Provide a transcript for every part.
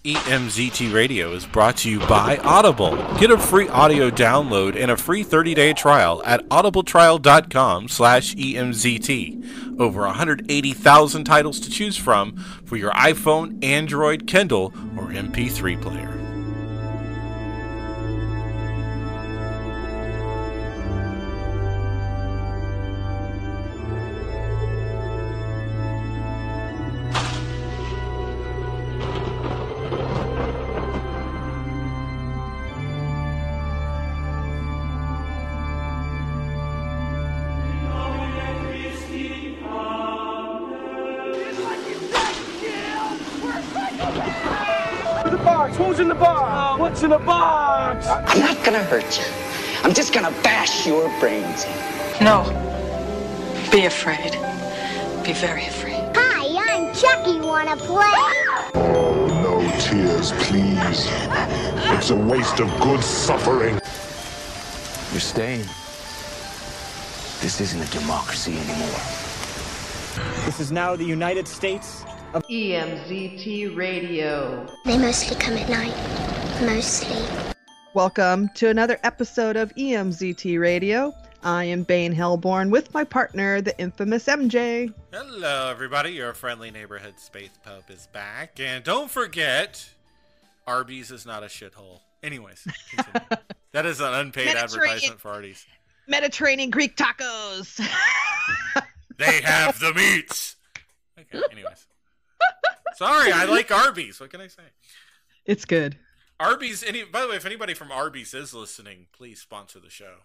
EMZT Radio is brought to you by Audible. Get a free audio download and a free 30-day trial at audibletrial.com/EMZT. Over 180,000 titles to choose from for your iPhone, Android, Kindle, or MP3 player. Who's in the box? What's in the box? I'm not gonna hurt you. I'm just gonna bash your brains in. No. Be afraid. Be very afraid. Hi, I'm Chucky. Wanna play? Oh, no tears, please. It's a waste of good suffering. You're staying. This isn't a democracy anymore. This is now the United States of EMZT Radio. They mostly come at night. Mostly. Welcome to another episode of EMZT Radio. I am Bane Hellborn with my partner, the infamous MJ. Hello, everybody. Your friendly neighborhood space pub is back. And don't forget, Arby's is not a shithole. Anyways, continue. That is an unpaid advertisement for Arby's. Mediterranean Greek tacos. They have the meats. Okay, anyways. Sorry, I like Arby's. What can I say? It's good. Arby's. By the way, if anybody from Arby's is listening, please sponsor the show.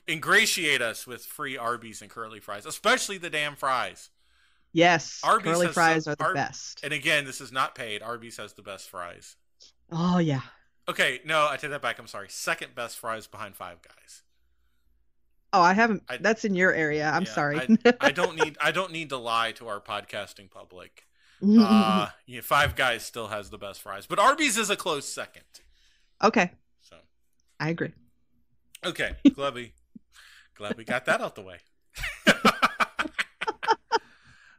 Ingratiate us with free Arby's and curly fries, especially the damn fries. Yes, Arby's curly fries are the best. And again, this is not paid. Arby's has the best fries. Oh yeah. Okay, no, I take that back. I'm sorry. Second best fries behind Five Guys. Oh, I haven't. That's in your area. I'm sorry. I don't need to lie to our podcasting public. Five Guys still has the best fries, but Arby's is a close second. Okay. So I agree. Okay, glad we got that out the way.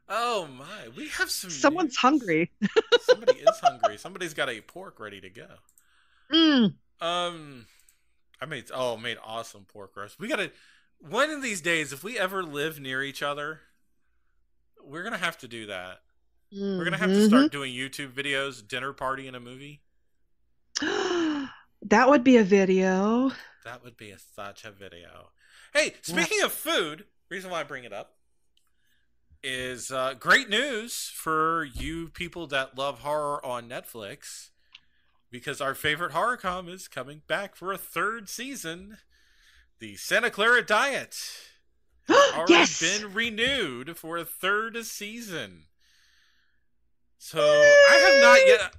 Oh my, we have some. Someone's hungry. Somebody is hungry. Somebody's got a pork ready to go. I made awesome pork roast. We gotta one of these days, if we ever live near each other, we're gonna have to do that. Mm-hmm. We're gonna have to start doing YouTube videos, dinner party and a movie. That would be a video. That would be such a video. Hey, speaking of food, reason why I bring it up is great news for you people that love horror on Netflix, because our favorite horror com is coming back for a third season. The Santa Clara Diet has already been renewed for a third season. So I have not yet.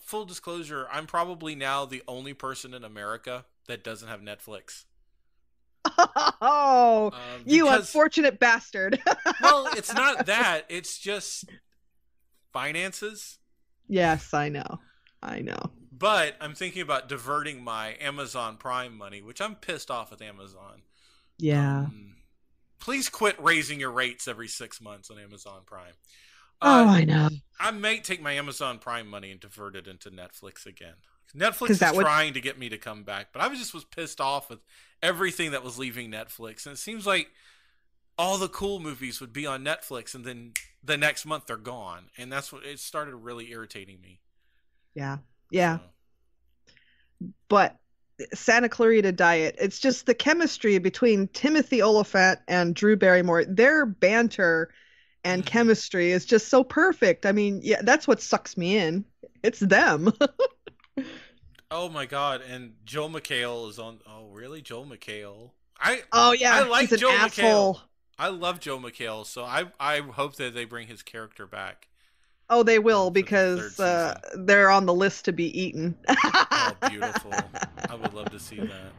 Full disclosure, I'm probably now the only person in America that doesn't have Netflix. Oh, you unfortunate bastard. Well, it's not that. It's just finances. Yes, I know. But I'm thinking about diverting my Amazon Prime money, which I'm pissed off with Amazon. Yeah. Please quit raising your rates every 6 months on Amazon Prime. I know. I may take my Amazon Prime money and divert it into Netflix again. Netflix is trying to get me to come back, but I was pissed off with everything that was leaving Netflix. And it seems like all the cool movies would be on Netflix, and then the next month they're gone. And that's what it started really irritating me. Yeah. So. But Santa Clarita Diet, it's just the chemistry between Timothy Olyphant and Drew Barrymore. Their banter and chemistry is just so perfect. I mean, yeah, that's what sucks me in. It's them. Oh my God! And Joel McHale is on. Oh really, Joel McHale? I like Joel McHale. I love Joel McHale, so I hope that they bring his character back. Oh, they will, because they're on the list to be eaten. Oh, beautiful! I would love to see that.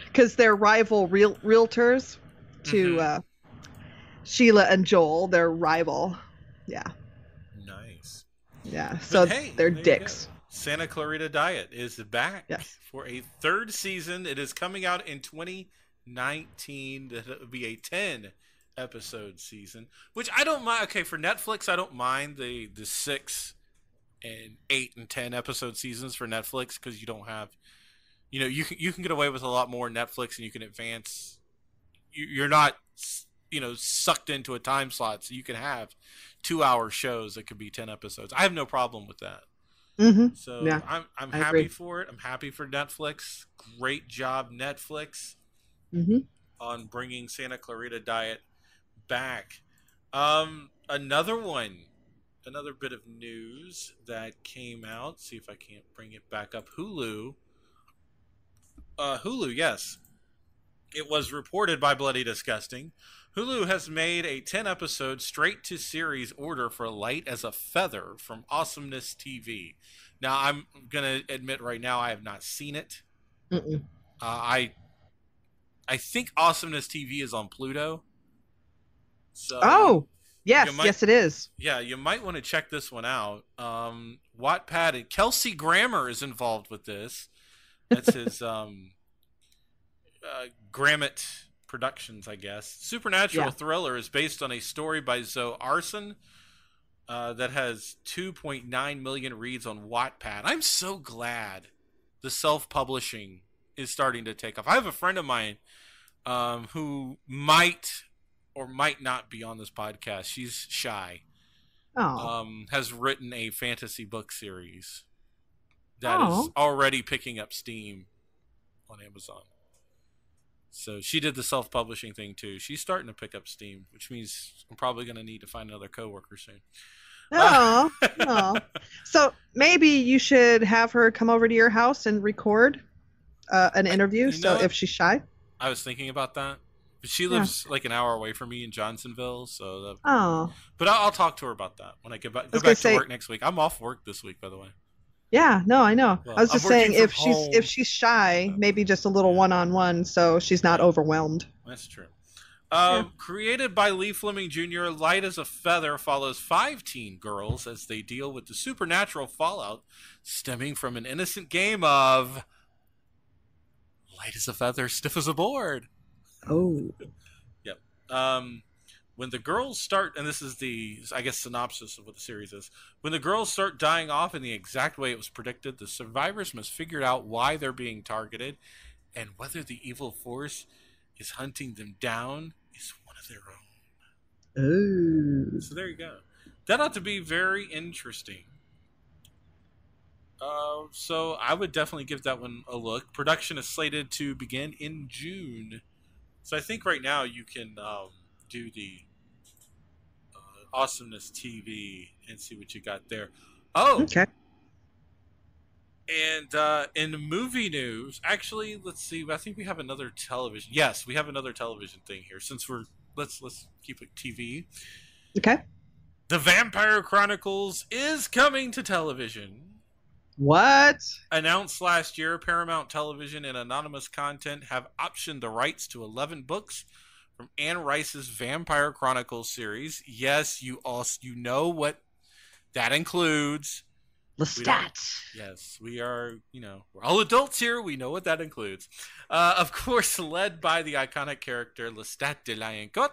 Because they're rival realtors to Sheila and Joel. They're rival. Yeah. Nice. Yeah. So they're dicks. Santa Clarita Diet is back for a third season. It is coming out in 2019. It'll be a 10-episode season, which I don't mind. Okay, for Netflix, I don't mind the 6 and 8 and 10 episode seasons for Netflix, because you don't have, you can get away with a lot more Netflix, and you can advance. You're not, sucked into a time slot, so you can have 2-hour shows that could be 10 episodes. I have no problem with that. Mm-hmm. So yeah, I'm happy for it. I'm happy for Netflix. Great job, Netflix, on bringing Santa Clarita Diet back. Another bit of news that came out. See if I can't bring it back up. Hulu, yes. It was reported by Bloody Disgusting. Hulu has made a 10-episode straight-to-series order for Light as a Feather from Awesomeness TV. Now, I'm going to admit right now I have not seen it. I think Awesomeness TV is on Pluto. So yes, it is. Yeah, you might want to check this one out. Wattpad and Kelsey Grammer is involved with this. That's his Grammit Productions, I guess. Supernatural thriller is based on a story by Zoe Arson that has 2.9 million reads on Wattpad. I'm so glad the self-publishing is starting to take off. I have a friend of mine who might or might not be on this podcast. She's shy. Has written a fantasy book series that is already picking up steam on Amazon. So she did the self-publishing thing too. She's starting to pick up steam, which means I'm probably going to need to find another coworker soon. So maybe you should have her come over to your house and record an interview. If she's shy, I was thinking about that. But she lives like an hour away from me in Johnsonville, so. But I'll talk to her about that when I go back to work next week. I'm off work this week, by the way. Yeah, no, I know. Well, I was just saying if she's shy, maybe just a little one-on-one, so she's not overwhelmed. That's true. Created by Lee Fleming Jr., Light as a Feather follows 5 teen girls as they deal with the supernatural fallout stemming from an innocent game of light as a feather, stiff as a board. Oh. Yep. When the girls start, and this is the, I guess, synopsis of what the series is. When the girls start dying off in the exact way it was predicted, the survivors must figure out why they're being targeted and whether the evil force is hunting them down is one of their own. Ooh. So there you go. That ought to be very interesting. So I would definitely give that one a look. Production is slated to begin in June. So I think right now you can do the Awesomeness TV and see what you got there. Oh, okay. And in movie news, actually, let's see. I think we have another television. Yes, we have another television thing here. Since let's keep it TV. Okay. The Vampire Chronicles is coming to television. What? Announced last year, Paramount Television and Anonymous Content have optioned the rights to 11 books from Anne Rice's Vampire Chronicles series. Yes, you know what that includes. Lestat. Yes, we are, we're all adults here. We know what that includes. Of course, led by the iconic character Lestat de la Encote.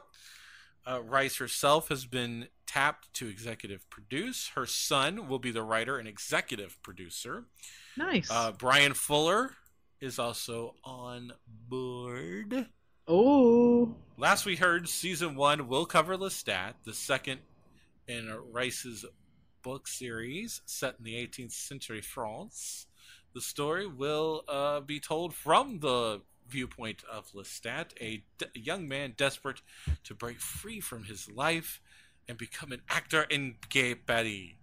Rice herself has been tapped to executive produce. Her son will be the writer and executive producer. Nice. Brian Fuller is also on board. Oh. Last we heard, season 1 will cover Lestat, the second in Rice's book series set in the 18th century France. The story will be told from the viewpoint of Lestat, a young man desperate to break free from his life and become an actor in Gay Paris.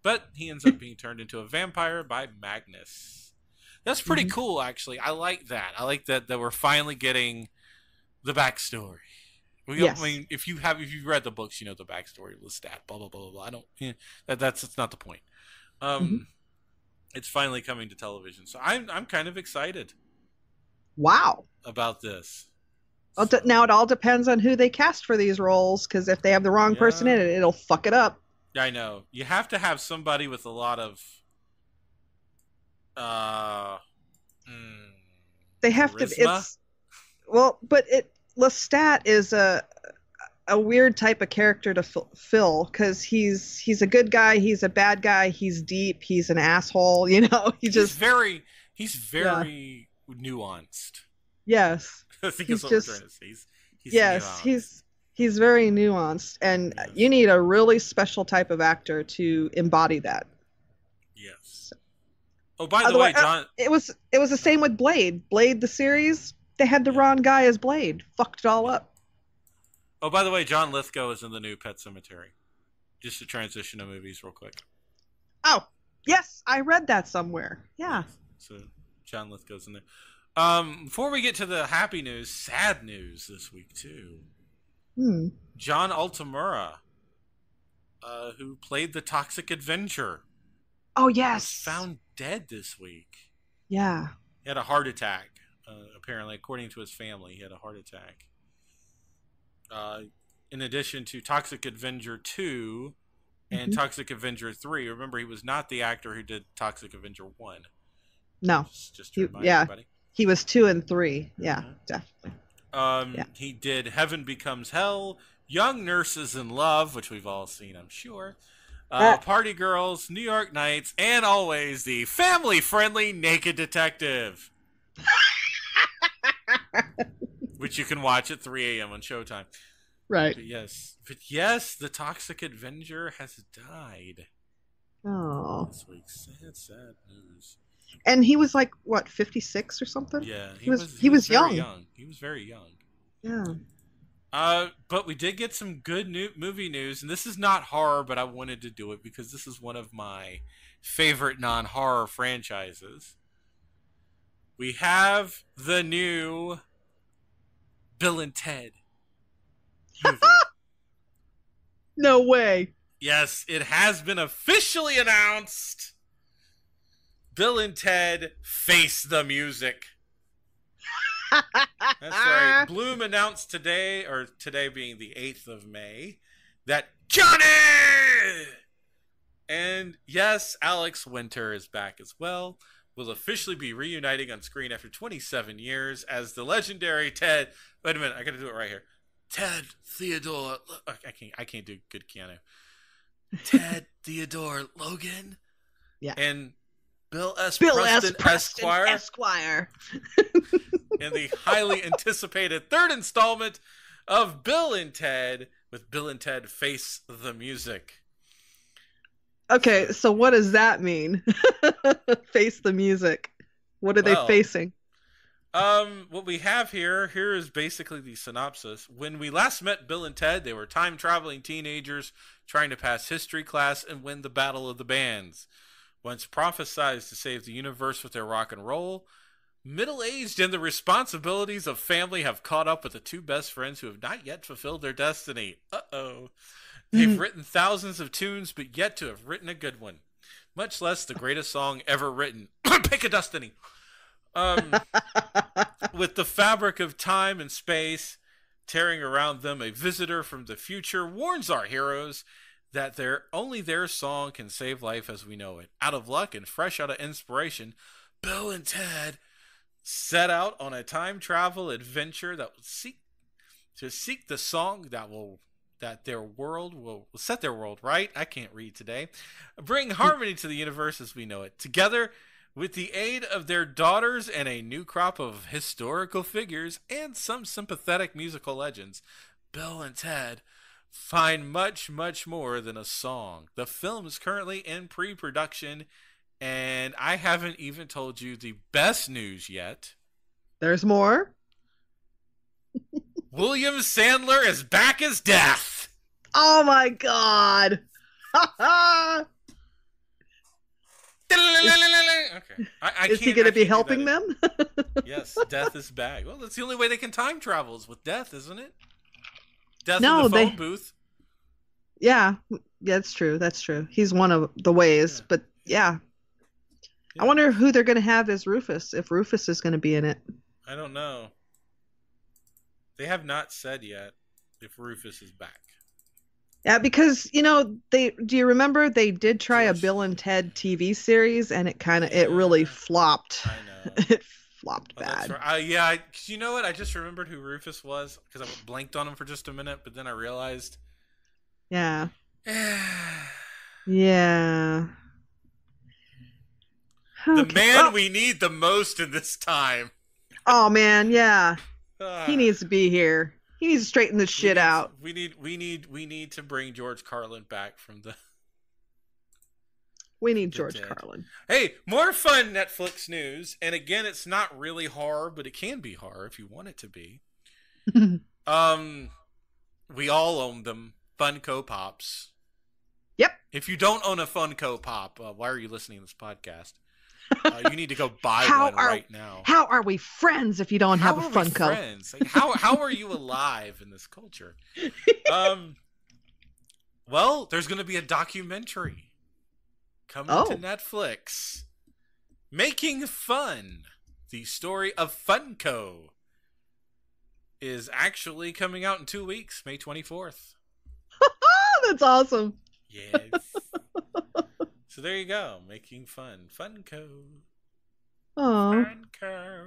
But he ends up being turned into a vampire by Magnus. That's pretty cool, actually. I like that. I like that we're finally getting the backstory. Yes. I mean, if you've read the books, you know the backstory of Lestat. Blah blah blah blah. I don't. That's not the point. It's finally coming to television, so I'm kind of excited. Wow. About this. Well, now it all depends on who they cast for these roles, because if they have the wrong person in it, it'll fuck it up. I know. You have to have somebody with a lot of they have charisma. Lestat is a weird type of character to fill, because he's a good guy, he's a bad guy, he's deep, he's an asshole, you know. He's very nuanced. Yes. I think that's what we're trying to say. He's very nuanced, and you need a really special type of actor to embody that. Yes. Oh, by the way, John, it was the same with Blade. Blade the series, they had the wrong guy as Blade. Fucked it all up. Oh, by the way, John Lithgow is in the new Pet Sematary. Just to transition to movies real quick. Oh, yes, I read that somewhere. Yeah. So John Lithgow's in there. Before we get to the happy news, sad news this week too. John Altamura, who played the Toxic Avenger. Oh, yes. Was found dead this week. Yeah. He had a heart attack. Apparently, according to his family, he had a heart attack. In addition to Toxic Avenger 2 and Toxic Avenger 3. Remember, he was not the actor who did Toxic Avenger 1. No. Just to remind everybody. He was 2 and 3. Yeah, definitely. He did Heaven Becomes Hell, Young Nurses in Love, which we've all seen, I'm sure. Party Girls, New York Nights, and always the family-friendly Naked Detective. Which you can watch at 3 a.m. on Showtime. Right. But yes, the Toxic Avenger has died. Oh. This week. Sad news. And he was like, what, 56 or something? Yeah. He was young. He was very young. Yeah. But we did get some good movie news, and this is not horror, but I wanted to do it because this is one of my favorite non-horror franchises. We have the new Bill and Ted movie. No way. Yes, it has been officially announced. Bill and Ted Face the Music. That's right. Bloom announced today being the 8th of May, that Johnny! And yes, Alex Winter is back as well. Will officially be reuniting on screen after 27 years as the legendary Ted. Wait a minute, I gotta do it right here. Ted Theodore. I can't do good Keanu. Ted Theodore Logan. Yeah. And Bill S. Preston Esquire. In the highly anticipated third installment of Bill and Ted, with Bill and Ted Face the Music. Okay, so what does that mean? Face the music. What are they facing? What we have here is basically the synopsis. When we last met Bill and Ted, they were time-traveling teenagers trying to pass history class and win the Battle of the Bands. Once prophesied to save the universe with their rock and roll, middle-aged and the responsibilities of family have caught up with the two best friends who have not yet fulfilled their destiny. Uh-oh. They've written thousands of tunes, but yet to have written a good one. Much less the greatest song ever written. Pick a destiny. With the fabric of time and space tearing around them, a visitor from the future warns our heroes that only their song can save life as we know it. Out of luck and fresh out of inspiration, Bill and Ted set out on a time travel adventure that will seek the song that will set their world right. I can't read today. Bring harmony to the universe as we know it. Together, with the aid of their daughters and a new crop of historical figures and some sympathetic musical legends, Bill and Ted find much, much more than a song. The film is currently in pre-production, and I haven't even told you the best news yet. There's more? William Sandler is back as Death. Oh my god. Okay. Is he going to be helping them? Yes, Death is back. Well, that's the only way they can time travel is with Death, isn't it? Death in the phone booth. Yeah, that's true. That's true. He's one of the ways, but yeah. I wonder who they're going to have as Rufus, if Rufus is going to be in it. I don't know. They have not said yet if Rufus is back. Yeah, because, do you remember they did try a Bill and Ted TV series and it really flopped. I know. It flopped Oh, that's bad. right. Yeah, you know what? I just remembered who Rufus was because I blanked on him for just a minute, but then I realized. Yeah. Yeah. The man we need the most in this time. Oh man, yeah. Ah. He needs to be here. He needs to straighten this shit out. We need to bring George Carlin back from the. We need George Carlin. Hey, more fun Netflix news, and again, it's not really horror, but it can be horror if you want it to be. We all own them. Funko Pops. Yep. If you don't own a Funko Pop, why are you listening to this podcast? You need to go buy one right now. How are we friends if you don't have a Funko? Friends? Like, how are you alive in this culture? Well, there's going to be a documentary coming to Netflix. Making Fun. The story of Funko is actually coming out in 2 weeks, May 24th. That's awesome. Yes. So there you go. Making Fun. Funko. Oh. Funko.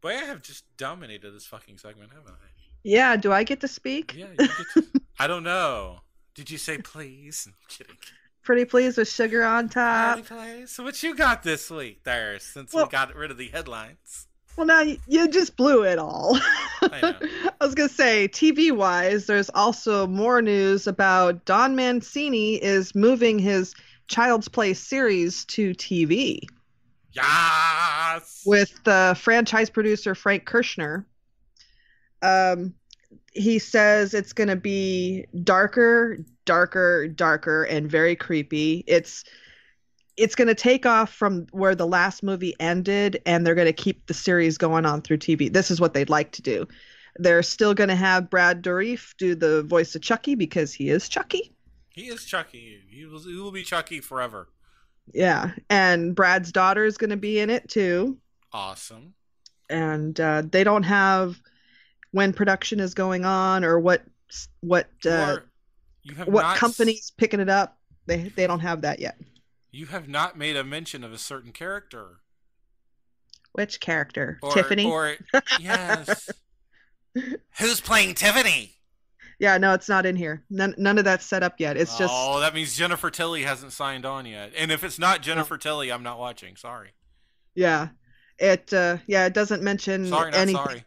Boy, I have just dominated this fucking segment, haven't I? Yeah, do I get to speak? Yeah, you get to... I don't know. Did you say please? I'm kidding. Pretty please with sugar on top. Pretty please. So what you got this week there, since we got rid of the headlines? Well, now you just blew it all. I know. I was going to say, TV-wise, there's also more news about Don Mancini is moving his Child's Play series to TV. Yes! With the franchise producer Frank Kirshner. He says it's going to be darker, and very creepy. It's going to take off from where the last movie ended, and they're going to keep the series going on through TV. This is what they'd like to do. They're still going to have Brad Dourif do the voice of Chucky because he is Chucky. He is Chucky. He will be Chucky forever. Yeah, and Brad's daughter is going to be in it too. Awesome. And they don't have when production is going on or what company's picking it up. They don't have that yet. You have not made a mention of a certain character. Which character? Tiffany? Yes. Who's playing Tiffany? Yeah, no, it's not in here. None of that's set up yet. It's just... Oh, that means Jennifer Tilly hasn't signed on yet. And if it's not Jennifer Tilly, I'm not watching. Sorry. Yeah. It doesn't mention anything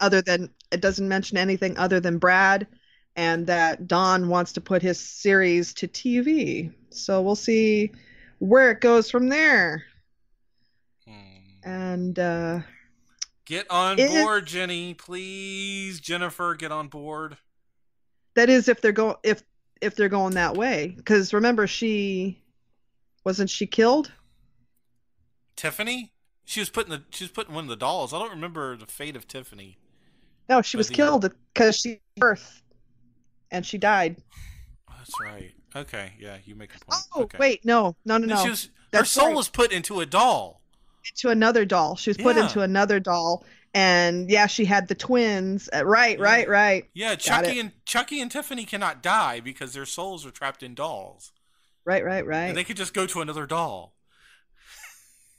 other than Brad, and that Don wants to put his series to TV. So we'll see where it goes from there. And get on board, Jenny, please. Jennifer, get on board. That is if they're going that way, because remember wasn't she killed? Tiffany? She was putting one of the dolls. I don't remember the fate of Tiffany. No, she was killed because she gave birth and she died. That's right. Okay, yeah, you make a point. Oh, okay. Wait, no. Her soul was put into a doll. Into another doll. She was put into another doll, and she had the twins. Right. Yeah, Chucky and Tiffany cannot die because their souls are trapped in dolls. Right. And they could just go to another doll.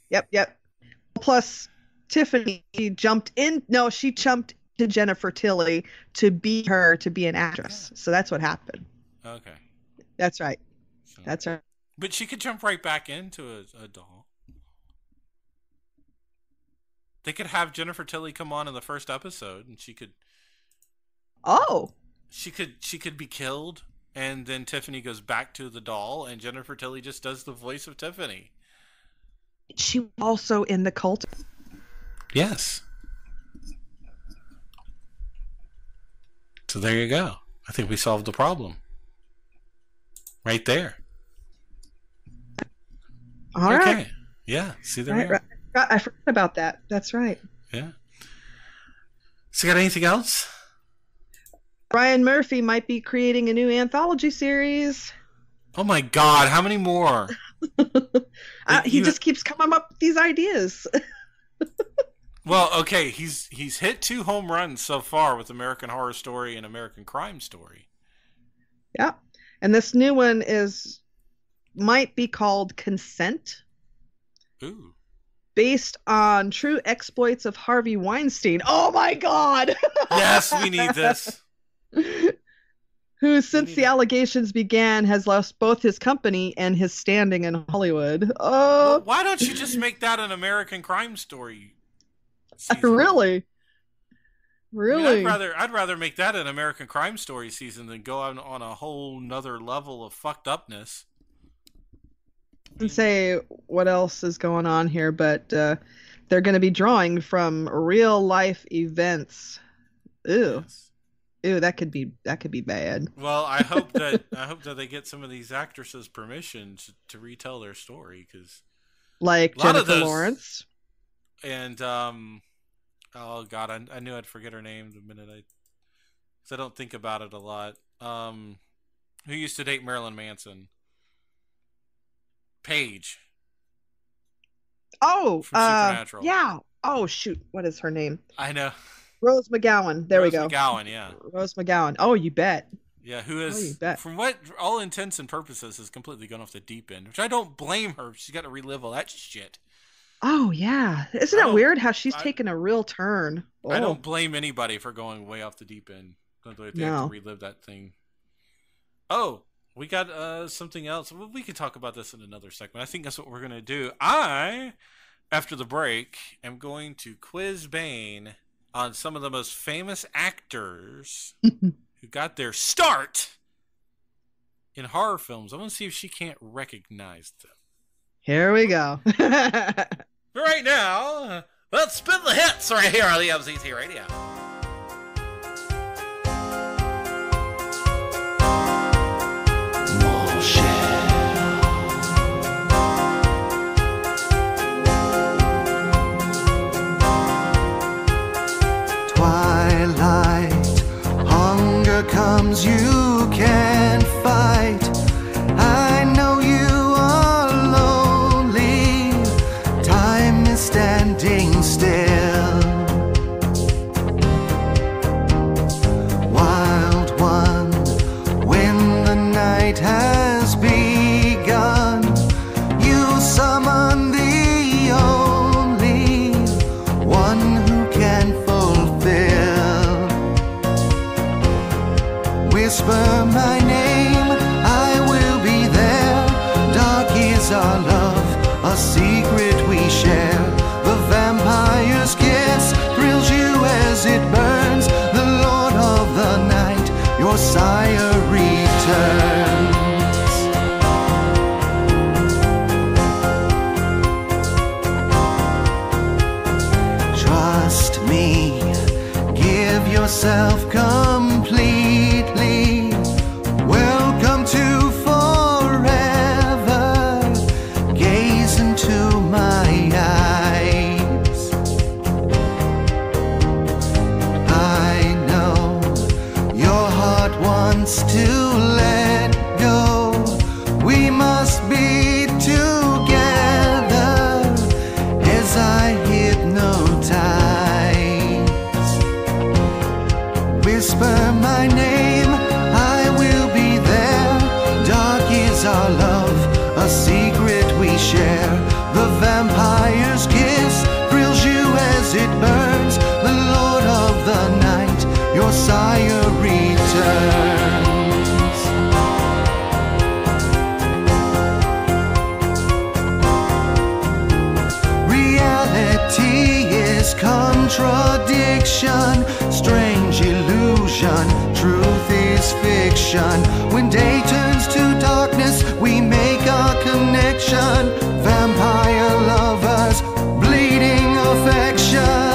Yep. Plus, Tiffany jumped to Jennifer Tilly to be an actress. So that's what happened. Okay. That's right. That's right. But she could jump right back into a doll. They could have Jennifer Tilly come on in the first episode, and she could. Oh. She could be killed, and then Tiffany goes back to the doll, and Jennifer Tilly just does the voice of Tiffany. She was also in the cult. Yes. So there you go. I think we solved the problem. Right there. All right. Yeah. See, there we go. Right. I forgot about that. That's right. Yeah. So, got anything else? Ryan Murphy might be creating a new anthology series. Oh my God! How many more? He just keeps coming up with these ideas. Well, okay, he's hit 2 home runs so far with American Horror Story and American Crime Story. Yeah, and this new one might be called Consent. Ooh. based on true exploits of Harvey Weinstein. Oh my God! Yes, we need this. Who, since the allegations began, has lost both his company and his standing in Hollywood. Well, why don't you just make that an American Crime Story season? Really? I mean, I'd rather make that an American Crime Story season than go on a whole nother level of fucked upness. And say what else is going on here, but they're going to be drawing from real life events. Ew. Yes. Ew, that could be bad. Well, I hope that they get some of these actresses permission to retell their story, because like Jennifer Lawrence and oh God, I knew I'd forget her name the minute because I don't think about it a lot. Who used to date Marilyn Manson? Paige. Oh, from Supernatural. Yeah. Oh shoot, what is her name? I know. Rose McGowan. There we go. Rose McGowan, yeah. Rose McGowan. Oh, you bet. Yeah, who is, from what all intents and purposes, has completely gone off the deep end, which I don't blame her. She's got to relive all that shit. Oh, yeah. Isn't that weird how she's taken a real turn? Oh. I don't blame anybody for going way off the deep end. They have to relive that thing. Oh, we got something else. We could talk about this in another segment. I think that's what we're going to do. After the break, am going to quiz Bane on some of the most famous actors who got their start in horror films. I want to see if she can't recognize them. Here we go. Right now, let's spin the hits right here on the EMZT Radio. Twilight, hunger comes, you can't fight. I know you are lonely, time is standing still. Wild one, when the night has begun, you summon the only one who can whisper my name, I will be there. Dark is our love, a secret we share. The vampire's kiss thrills you as it burns. The Lord of the night, your sire returns. Trust me, give yourself completely. Welcome to forever. Gaze into my eyes. I know your heart wants to let go. We must be together as I hypnotize. Whisper my name, I will be there. Dark is our love, a secret we share. The vampire's kiss thrills you as it burns. The Lord of the night, your sire returns. Reality is contradiction, strange illusion, truth is fiction. When day turns to darkness, we make our connection. Vampire lovers, bleeding affection.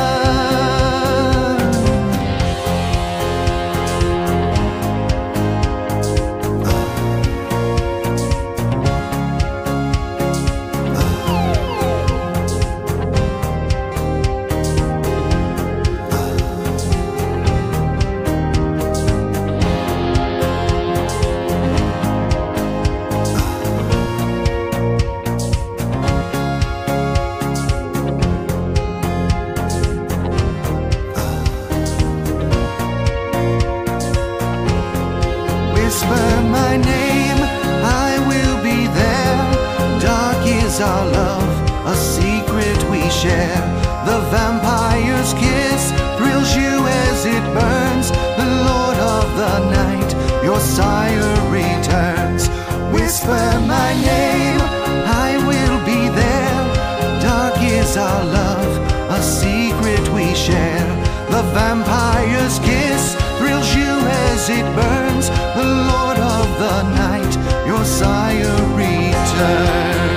Whisper my name, I will be there. Dark is our love, a secret we share. share. The vampire's kiss thrills you as it burns. The Lord of the night, your sire returns. Whisper my name, I will be there. Dark is our love, a secret we share. The vampire's kiss thrills you as it burns. The Lord of the night, your sire returns.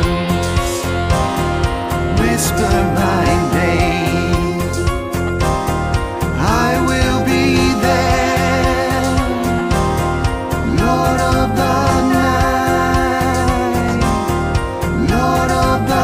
Whisper my name, I will be there. Lord of the night, Lord of the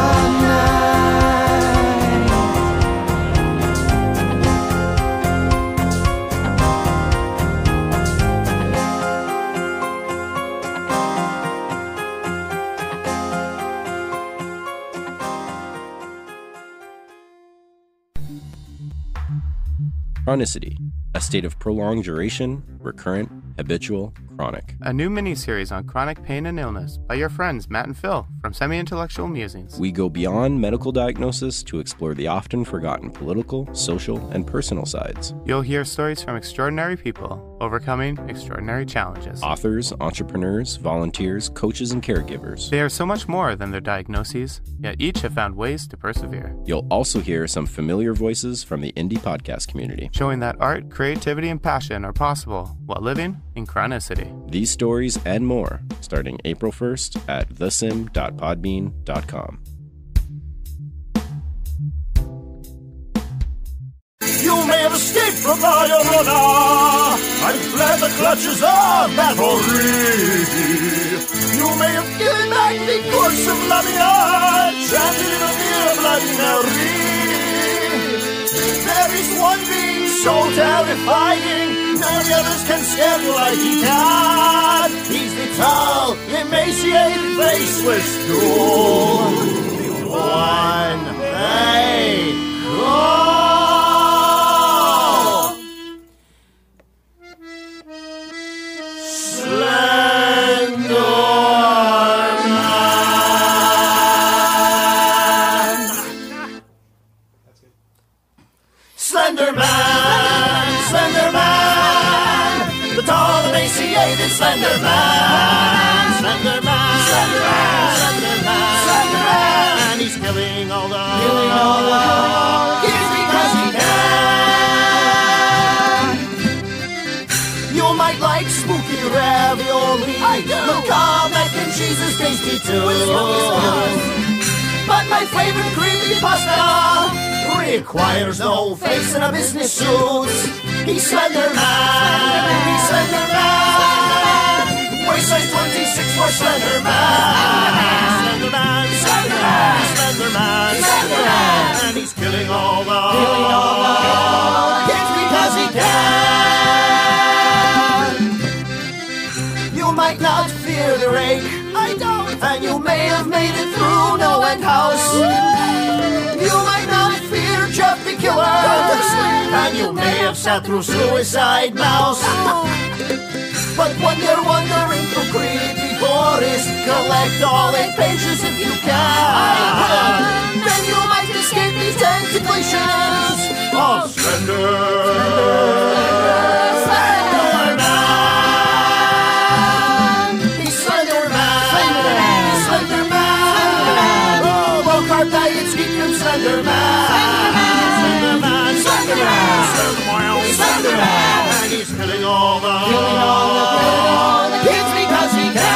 Chronicity, a state of prolonged duration, recurrent, habitual, chronic. A new mini-series on chronic pain and illness by your friends Matt and Phil from Semi-Intellectual Musings. We go beyond medical diagnosis to explore the often forgotten political, social, and personal sides. You'll hear stories from extraordinary people overcoming extraordinary challenges. Authors, entrepreneurs, volunteers, coaches, and caregivers. They are so much more than their diagnoses, yet each have found ways to persevere. You'll also hear some familiar voices from the indie podcast community, showing that art, creativity, and passion are possible while living in chronicity. These stories and more, starting April 1st at thesim.podbean.com. You may have escaped from my arena and fled the clutches of Bathory. You may have given back the course of Lamia, chanted in a mere Bloody Mary. There is one being so terrifying, none of the others can scare you like he can. He's the tall, emaciated, faceless ghoul. One they call Slenderman, Slenderman, Slenderman, Slenderman, Slenderman. He's killing all the kids because he can. You might like spooky ravioli, macabre mac and cheese is tasty too. But my favorite creepypasta requires no face in a business suit. He's Slenderman, he's Slenderman. Waist size 26 for Slenderman. Slenderman, Slenderman, Slenderman, Slenderman. And he's killing all the kids because he can. You might not fear the rake, I don't. And you may have made it through no end house. You might not fear Jeff the Killer, and you may have sat through Suicide Mouse. But when you're wandering through creepy forest, collect all 8 pages if you can. Then you might escape these tentaculations of Slenderman. He's Slenderman. He's Slenderman. Oh, low carb diets keep him Slenderman. Slenderman. Slenderman. Slenderman. Slenderman. And he's killing all the kids because he can.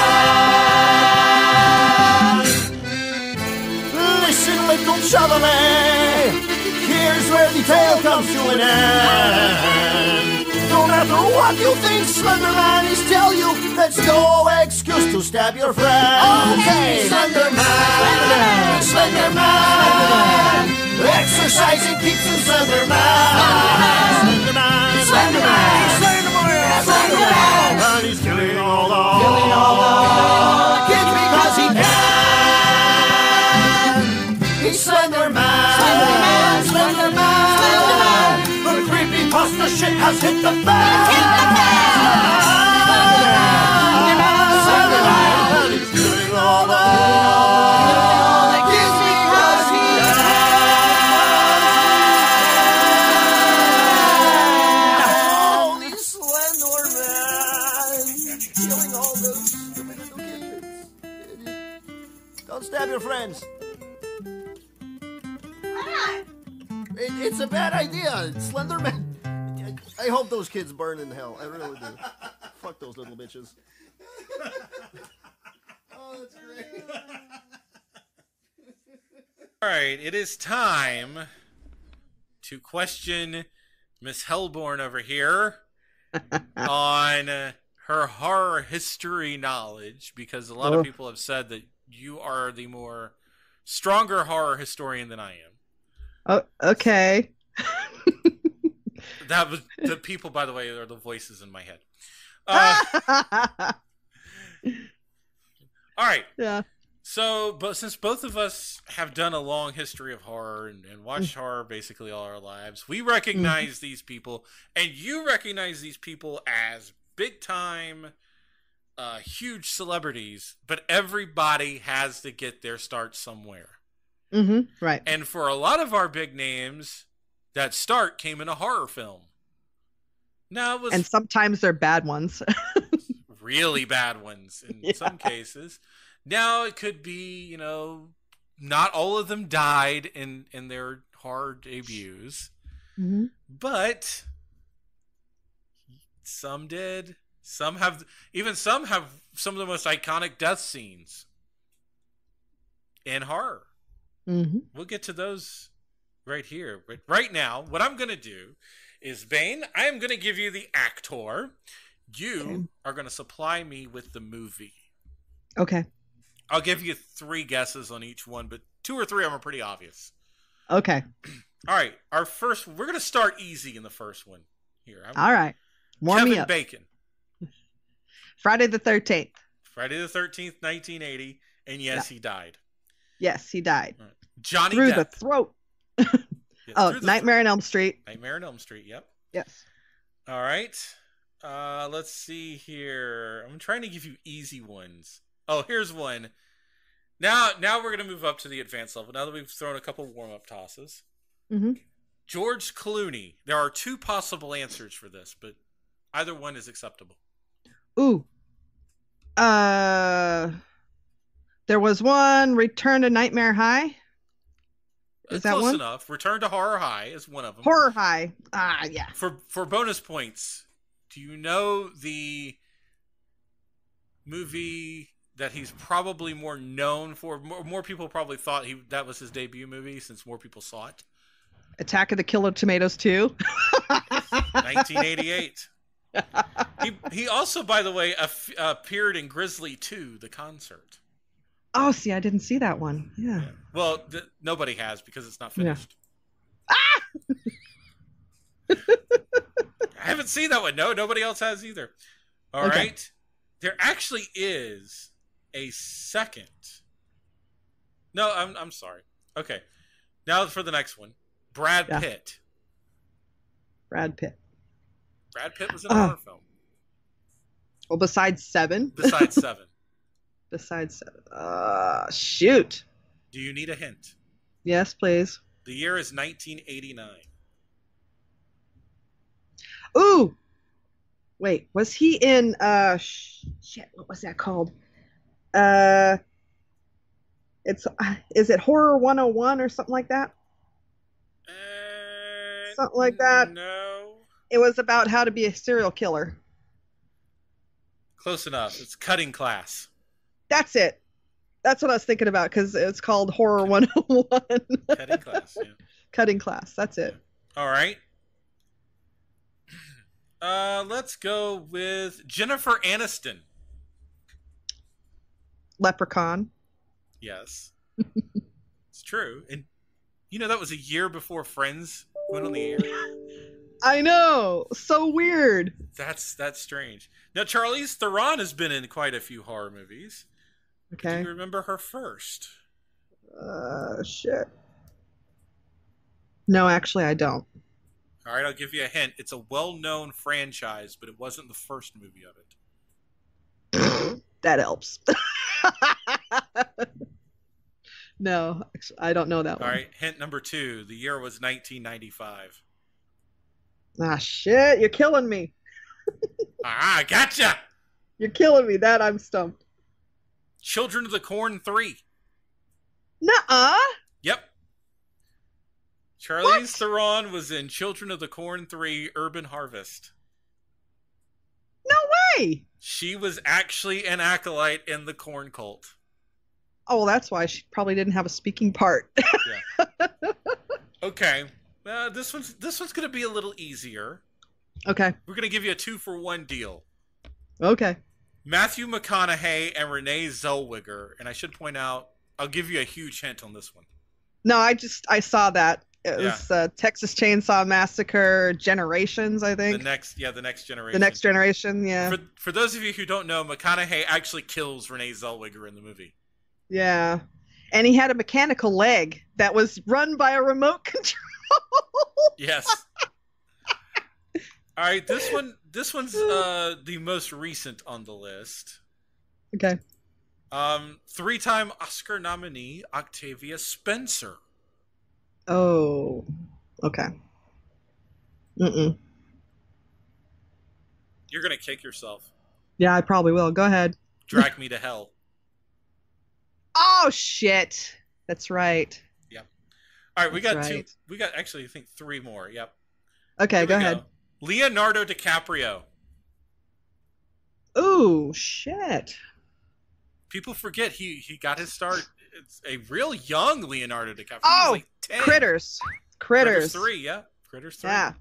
Listen, little Chalamet, here's where the tale comes to an end. No matter what you think Slenderman is tell you, that's no excuse to stab your friend. Okay, Slenderman, Slenderman, exercising keeps him Slenderman. Slenderman, Slenderman, Slenderman, Slenderman, and he's killing all the kids because he can. He's Slenderman, Slenderman, Slenderman, Slenderman. The creepypasta shit has hit the fan. Slenderman, and he's killing all the kids because he can. It's a bad idea. Slenderman. I hope those kids burn in hell. I really do. Fuck those little bitches. Oh, that's great. All right, it is time to question Miss Hellborn over here on her horror history knowledge, because a lot of people have said that you are the more stronger horror historian than I am. Oh, okay. That was the people, by the way, are the voices in my head. All right. Yeah. So, but since both of us have done a long history of horror and watched horror basically all our lives, we recognize these people, and you recognize these people as big time, huge celebrities, but everybody has to get their start somewhere. Right. And for a lot of our big names, that start came in a horror film. Now it was, and sometimes they're bad ones. really bad ones in some cases. Now it could be, you know, not all of them died in their horror debuts, but some did. Some have some of the most iconic death scenes in horror. We'll get to those right here. But right now, what I'm going to do is, Bane, I am going to give you the actor. You are going to supply me with the movie. Okay. I'll give you 3 guesses on each one, but 2 or 3 of them are pretty obvious. Okay. All right. We're going to start easy in the first one here. All right. Warm Kevin me up. Bacon. Friday the 13th. Friday the 13th, 1980. And yes, he died. Yes, he died. Right. Johnny Through Depp. the throat. Nightmare on Elm Street. Nightmare on Elm Street, yep. Yes. All right. Let's see here. I'm trying to give you easy ones. Oh, here's one. Now we're going to move up to the advanced level. Now that we've thrown a couple warm-up tosses. George Clooney. There are 2 possible answers for this, but either one is acceptable. Ooh. There was one, Return to Nightmare High. Is that close one? enough. Return to Horror High is one of them. Horror High. Yeah. For bonus points, do you know the movie that he's probably more known for? More people probably thought that was his debut movie since more people saw it. Attack of the Killer Tomatoes 2. 1988. He also, by the way, appeared in Grizzly 2, the concert. Oh, see, I didn't see that one. Yeah. Well, nobody has because it's not finished. Yeah. I haven't seen that one. No, nobody else has either. All right. There actually is a second. No, I'm sorry. Okay. Now for the next one. Brad Pitt. Brad Pitt. Brad Pitt was in a horror film. Well, besides 7. Besides 7. Besides 7. Shoot. Do you need a hint? Yes, please. The year is 1989. Ooh. Wait, was he in shit, what was that called? Is it Horror 101 or something like that? Something like that. No. It was about how to be a serial killer. Close enough. It's Cutting Class. That's it. That's what I was thinking about because it's called Horror 101. Cutting Class, yeah. Cutting Class. That's it. All right. Let's go with Jennifer Aniston. Leprechaun. Yes. It's true. And you know that was a year before Friends went on the air? I know. So weird. That's strange. Now, Charlize Theron has been in quite a few horror movies. Okay. Do you remember her first? Shit. No, actually, I don't. All right, I'll give you a hint. It's a well-known franchise, but it wasn't the first movie of it. That helps. No, I don't know that one. All right, hint number 2. The year was 1995. Ah, shit. You're killing me. Gotcha. You're killing me. That I'm stumped. Children of the Corn 3. Nuh-uh. Yep. Charlize Theron was in Children of the Corn 3 Urban Harvest. No way! She was actually an acolyte in the Corn Cult. Oh, well, that's why she probably didn't have a speaking part. Yeah. Okay. This one's going to be a little easier. Okay. We're going to give you a 2-for-1 deal. Okay. Matthew McConaughey and Renee Zellweger. And I should point out, I'll give you a huge hint on this one. No, I saw that. It was Texas Chainsaw Massacre Generations, I think. The next generation. The next generation, yeah. For those of you who don't know, McConaughey actually kills Renee Zellweger in the movie. Yeah. And he had a mechanical leg that was run by a remote control. Yes. All right, this one's the most recent on the list. Okay. 3-time Oscar nominee Octavia Spencer. Oh, okay. You're gonna kick yourself. Yeah, I probably will. Go ahead. Drag Me to Hell. Oh shit! That's right. Yep. All right, we got That's two. right. We got actually, I think 3 more. Yep. Okay, go ahead. Leonardo DiCaprio. Ooh, shit. People forget he got his start. It's a real young Leonardo DiCaprio. Oh, he was like 10. Critters. Critters 3, yeah. Critters 3. Yeah.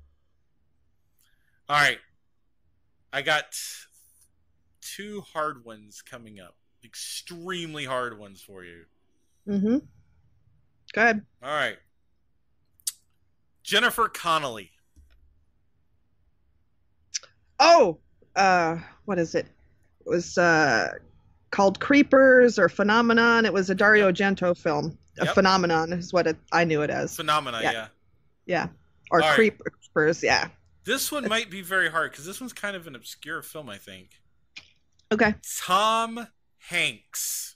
All right. I got 2 hard ones coming up. Extremely hard ones for you. Mm-hmm. Go ahead. All right. Jennifer Connelly. Oh, what is it? It was called Creepers or Phenomenon. It was a Dario Argento film. A Phenomenon is what I knew it as. Phenomena, yeah. Yeah. Or All right. Creepers, yeah. This one might be very hard because this one's kind of an obscure film, I think. Okay. Tom Hanks.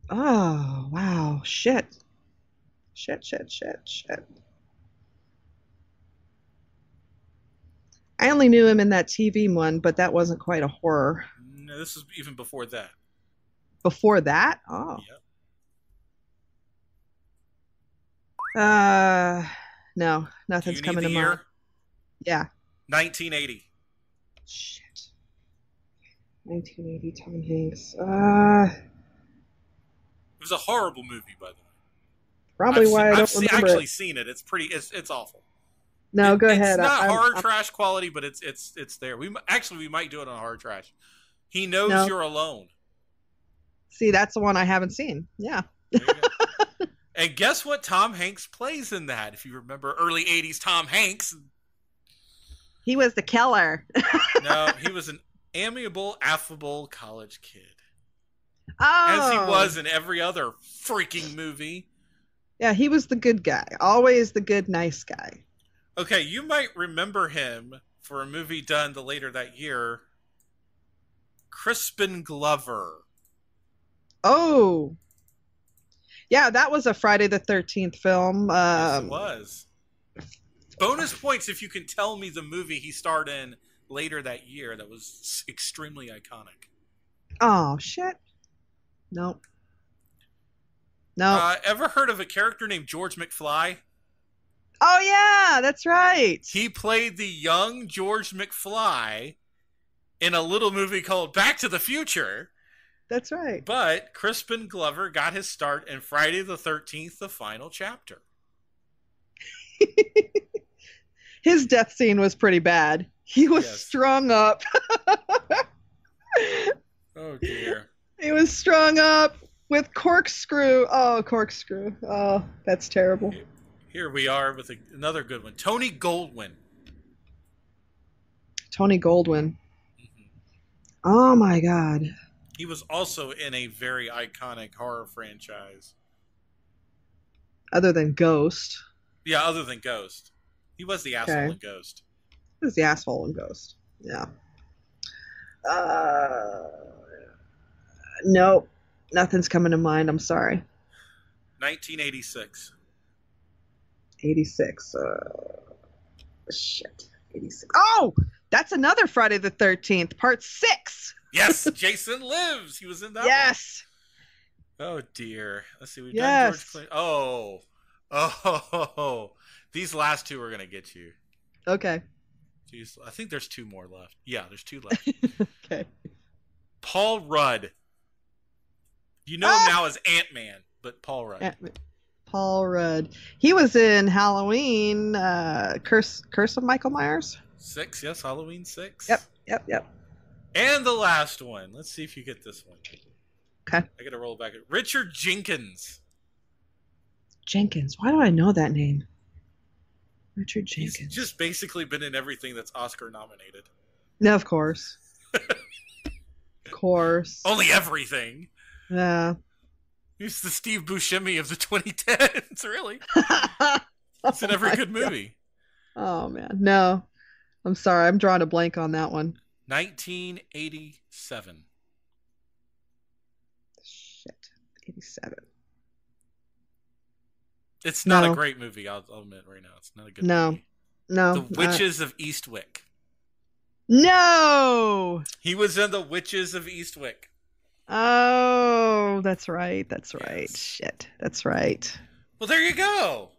Oh, wow. Shit. I only knew him in that TV one, but that wasn't quite a horror. No, this is even before that. Before that? Oh. Yep. No, nothing's coming to mind. Yeah. 1980. Shit. 1980, Tom Hanks. It was a horrible movie, by the way. Probably why I don't remember. I've actually seen it. It's pretty. It's awful. No, go ahead. It's not horror trash quality, but it's there. We might do it on horror trash. He Knows You're Alone. See, that's the one I haven't seen. Yeah. And guess what Tom Hanks plays in that? If you remember early 80s Tom Hanks. He was the killer. No, he was an amiable, affable college kid. Oh. As he was in every other freaking movie. Yeah, he was the good guy. Always the good, nice guy. Okay, you might remember him for a movie done later that year. Crispin Glover. Oh. Yeah, that was a Friday the 13th film. Yes, it was. Bonus points if you can tell me the movie he starred in later that year that was extremely iconic. Oh, shit. Nope. No. Ever heard of a character named George McFly? Oh, yeah, that's right. He played the young George McFly in a little movie called Back to the Future. That's right. But Crispin Glover got his start in Friday the 13th, the final chapter. His death scene was pretty bad. He was strung up. Oh, dear. He was strung up with corkscrew. Oh, corkscrew. Oh, that's terrible. Here we are with another good one. Tony Goldwyn. Tony Goldwyn. Mm-hmm. Oh, my God. He was also in a very iconic horror franchise. Other than Ghost. Yeah, other than Ghost. He was the asshole in Ghost. He was the asshole in Ghost. Yeah. Nope. Nothing's coming to mind. I'm sorry. 1986. 86. Shit. 86. Oh! That's another Friday the 13th, part 6. Yes, Jason Lives. He was in that Yes. one. Oh, dear. Let's see. We've done George Clooney. Oh. Oh, these last two are going to get you. Okay. Jeez, I think there's 2 more left. Yeah, there's 2 left. Okay. Paul Rudd. You know him now as Ant-Man, but Paul Rudd. Paul Rudd. He was in Halloween, Curse of Michael Myers. 6, yes, Halloween 6. Yep. And the last one. Let's see if you get this one. Okay. I got to roll back. Richard Jenkins. Jenkins. Why do I know that name? Richard Jenkins. He's just basically been in everything that's Oscar nominated. No, of course. Of course. Only everything. Yeah. He's the Steve Buscemi of the 2010s, really. It's in every good movie. Oh, man. No. I'm sorry. I'm drawing a blank on that one. 1987. Shit. 87. It's not a great movie, I'll admit right now. It's not a good movie. No. The Witches of Eastwick. No! He was in The Witches of Eastwick. Oh, that's right. Yes. Shit. That's right. Well, there you go.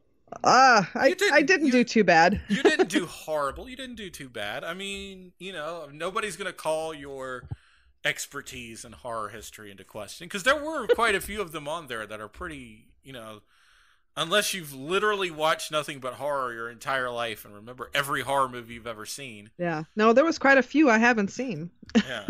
I didn't do too bad. You didn't do horrible. You didn't do too bad. I mean, nobody's going to call your expertise in horror history into question, because there were quite a few of them on there that are pretty, unless you've literally watched nothing but horror your entire life and remember every horror movie you've ever seen. Yeah. No, there was quite a few I haven't seen. Yeah.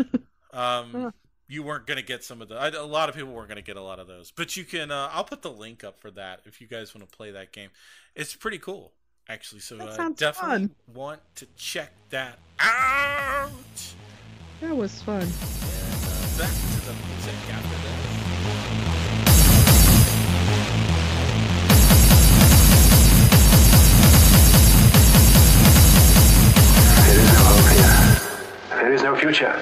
You weren't going to get some of a lot of people weren't going to get a lot of those. But you can, I'll put the link up for that if you guys want to play that game. It's pretty cool, actually. So definitely want to check that out. That was fun. And back to the music after this. There is no hope here. There is no future.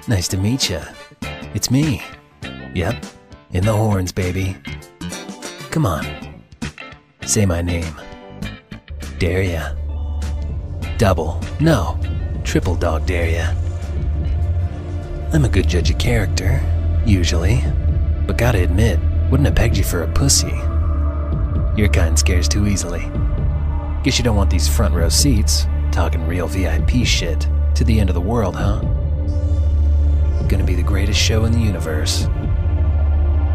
Nice to meet ya. It's me. Yep, in the horns, baby. Come on. Say my name. Dare ya? Double, no, triple dog dare ya. I'm a good judge of character, usually, but gotta admit, wouldn't have pegged you for a pussy. Your kind scares too easily. Guess you don't want these front row seats, talking real VIP shit, to the end of the world, huh? Gonna be the greatest show in the universe.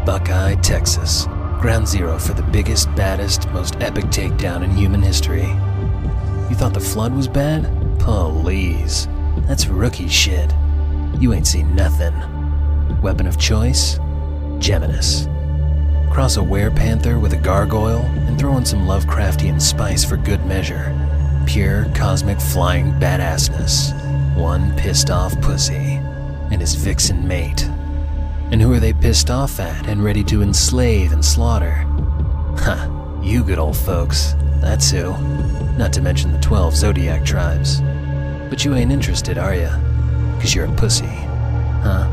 Buckeye, Texas. Ground zero for the biggest, baddest, most epic takedown in human history. You thought the flood was bad? Please. That's rookie shit. You ain't seen nothing. Weapon of choice? Geminis. Cross a werepanther with a gargoyle and throw in some Lovecraftian spice for good measure. Pure cosmic flying badassness. One pissed off pussy and his vixen mate. And who are they pissed off at and ready to enslave and slaughter? Huh, you good old folks, that's who. Not to mention the 12 zodiac tribes. But you ain't interested, are ya? 'Cause you're a pussy, huh?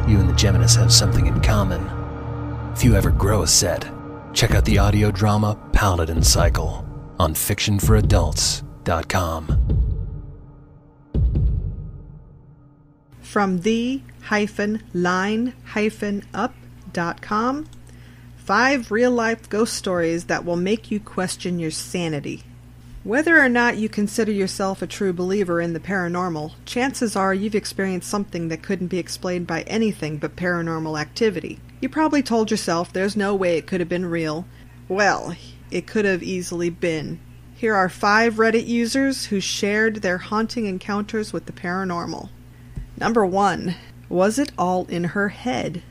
You and the Geminis have something in common. If you ever grow a set, check out the audio drama Paladin Cycle on fictionforadults.com. From the-line-up.com, 5 real-life ghost stories that will make you question your sanity. Whether or not you consider yourself a true believer in the paranormal, chances are you've experienced something that couldn't be explained by anything but paranormal activity. You probably told yourself there's no way it could have been real. Well, it could have easily been. Here are 5 Reddit users who shared their haunting encounters with the paranormal. Number 1. Was it all in her head?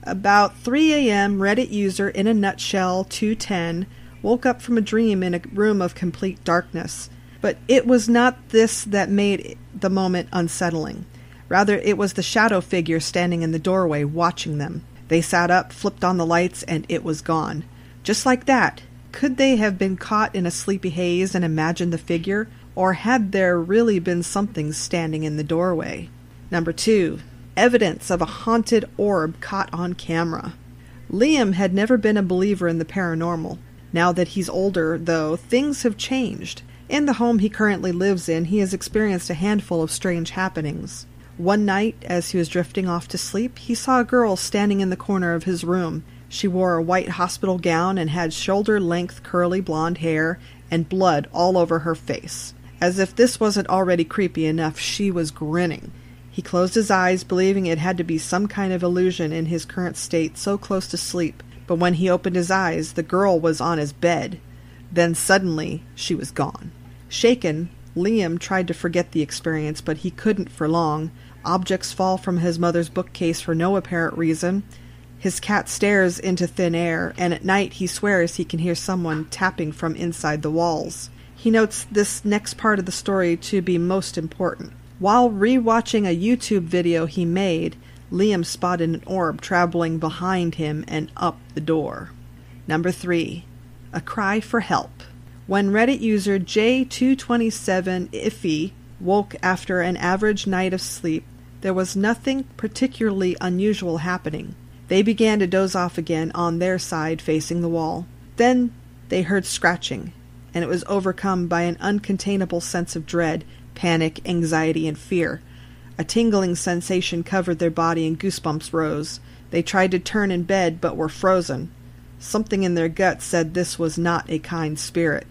About 3 a.m., Reddit user in a nutshell 210 woke up from a dream in a room of complete darkness. But it was not this that made the moment unsettling. Rather, it was the shadow figure standing in the doorway watching them. They sat up, flipped on the lights, and it was gone. Just like that. Could they have been caught in a sleepy haze and imagined the figure? Or had there really been something standing in the doorway? Number 2. Evidence of a haunted orb caught on camera. Liam had never been a believer in the paranormal. Now that he's older, though, things have changed. In the home he currently lives in, he has experienced a handful of strange happenings. One night, as he was drifting off to sleep, he saw a girl standing in the corner of his room. She wore a white hospital gown and had shoulder-length curly blonde hair and blood all over her face. As if this wasn't already creepy enough, she was grinning. He closed his eyes, believing it had to be some kind of illusion in his current state so close to sleep. But when he opened his eyes, the girl was on his bed. Then suddenly, she was gone. Shaken, Liam tried to forget the experience, but he couldn't for long. Objects fall from his mother's bookcase for no apparent reason. His cat stares into thin air, and at night he swears he can hear someone tapping from inside the walls. He notes this next part of the story to be most important. While re-watching a YouTube video he made, Liam spotted an orb traveling behind him and up the door. Number 3. A cry for help. When Reddit user J227iffy woke after an average night of sleep, there was nothing particularly unusual happening. They began to doze off again on their side facing the wall. Then they heard scratching, and it was overcome by an uncontainable sense of dread, panic, anxiety, and fear. A tingling sensation covered their body and goosebumps rose. They tried to turn in bed but were frozen. Something in their gut said this was not a kind spirit.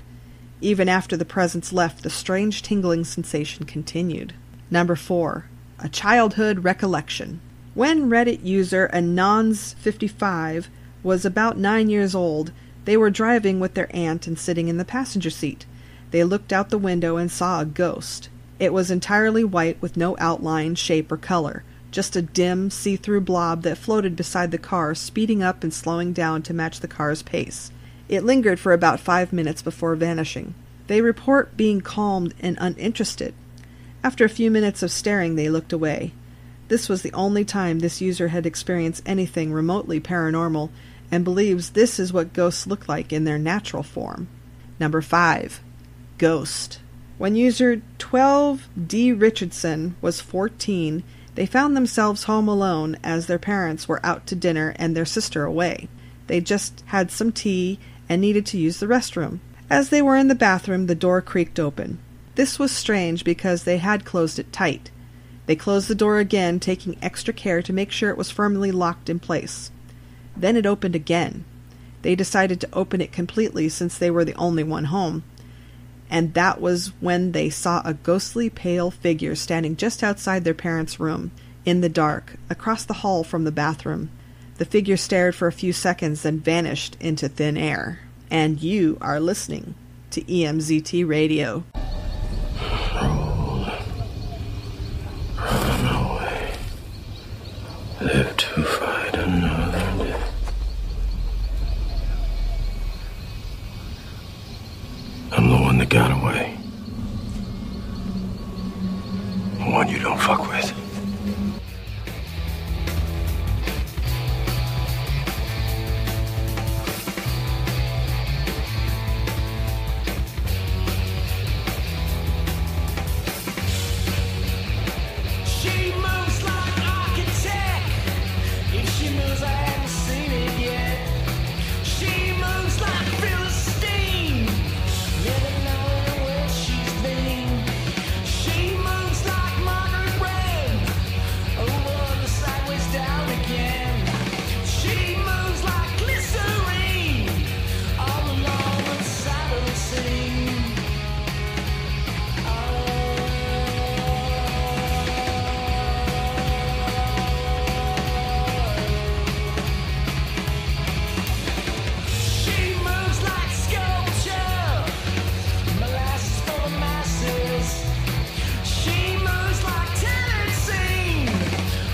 Even after the presence left, the strange tingling sensation continued. Number 4. A childhood recollection. When Reddit user Anons55 was about 9 years old, they were driving with their aunt and sitting in the passenger seat. They looked out the window and saw a ghost. It was entirely white with no outline, shape, or color, just a dim, see-through blob that floated beside the car, speeding up and slowing down to match the car's pace. It lingered for about 5 minutes before vanishing. They report being calmed and uninterested. After a few minutes of staring, they looked away. This was the only time this user had experienced anything remotely paranormal, and believes this is what ghosts look like in their natural form. Number 5. Ghost. When user 12D Richardson was 14, they found themselves home alone as their parents were out to dinner and their sister away. They just had some tea and needed to use the restroom. As they were in the bathroom, the door creaked open. This was strange because they had closed it tight. They closed the door again, taking extra care to make sure it was firmly locked in place. Then it opened again. They decided to open it completely since they were the only one home. And that was when they saw a ghostly pale figure standing just outside their parents' room, in the dark, across the hall from the bathroom. The figure stared for a few seconds, then vanished into thin air. And you are listening to EMZT Radio. Roll. Run away. Live to fight another day. I'm the one that got away. The one you don't fuck with. She moves like architect. If she moves, I haven't seen it yet. She moves like Philistine. Never knowing where she's been. She moves like Margaret Red. Over the sideways down again. She moves like glycerine. All along the side of the sea. She moves like sculpture, molasses for the masses. She moves like talent scene,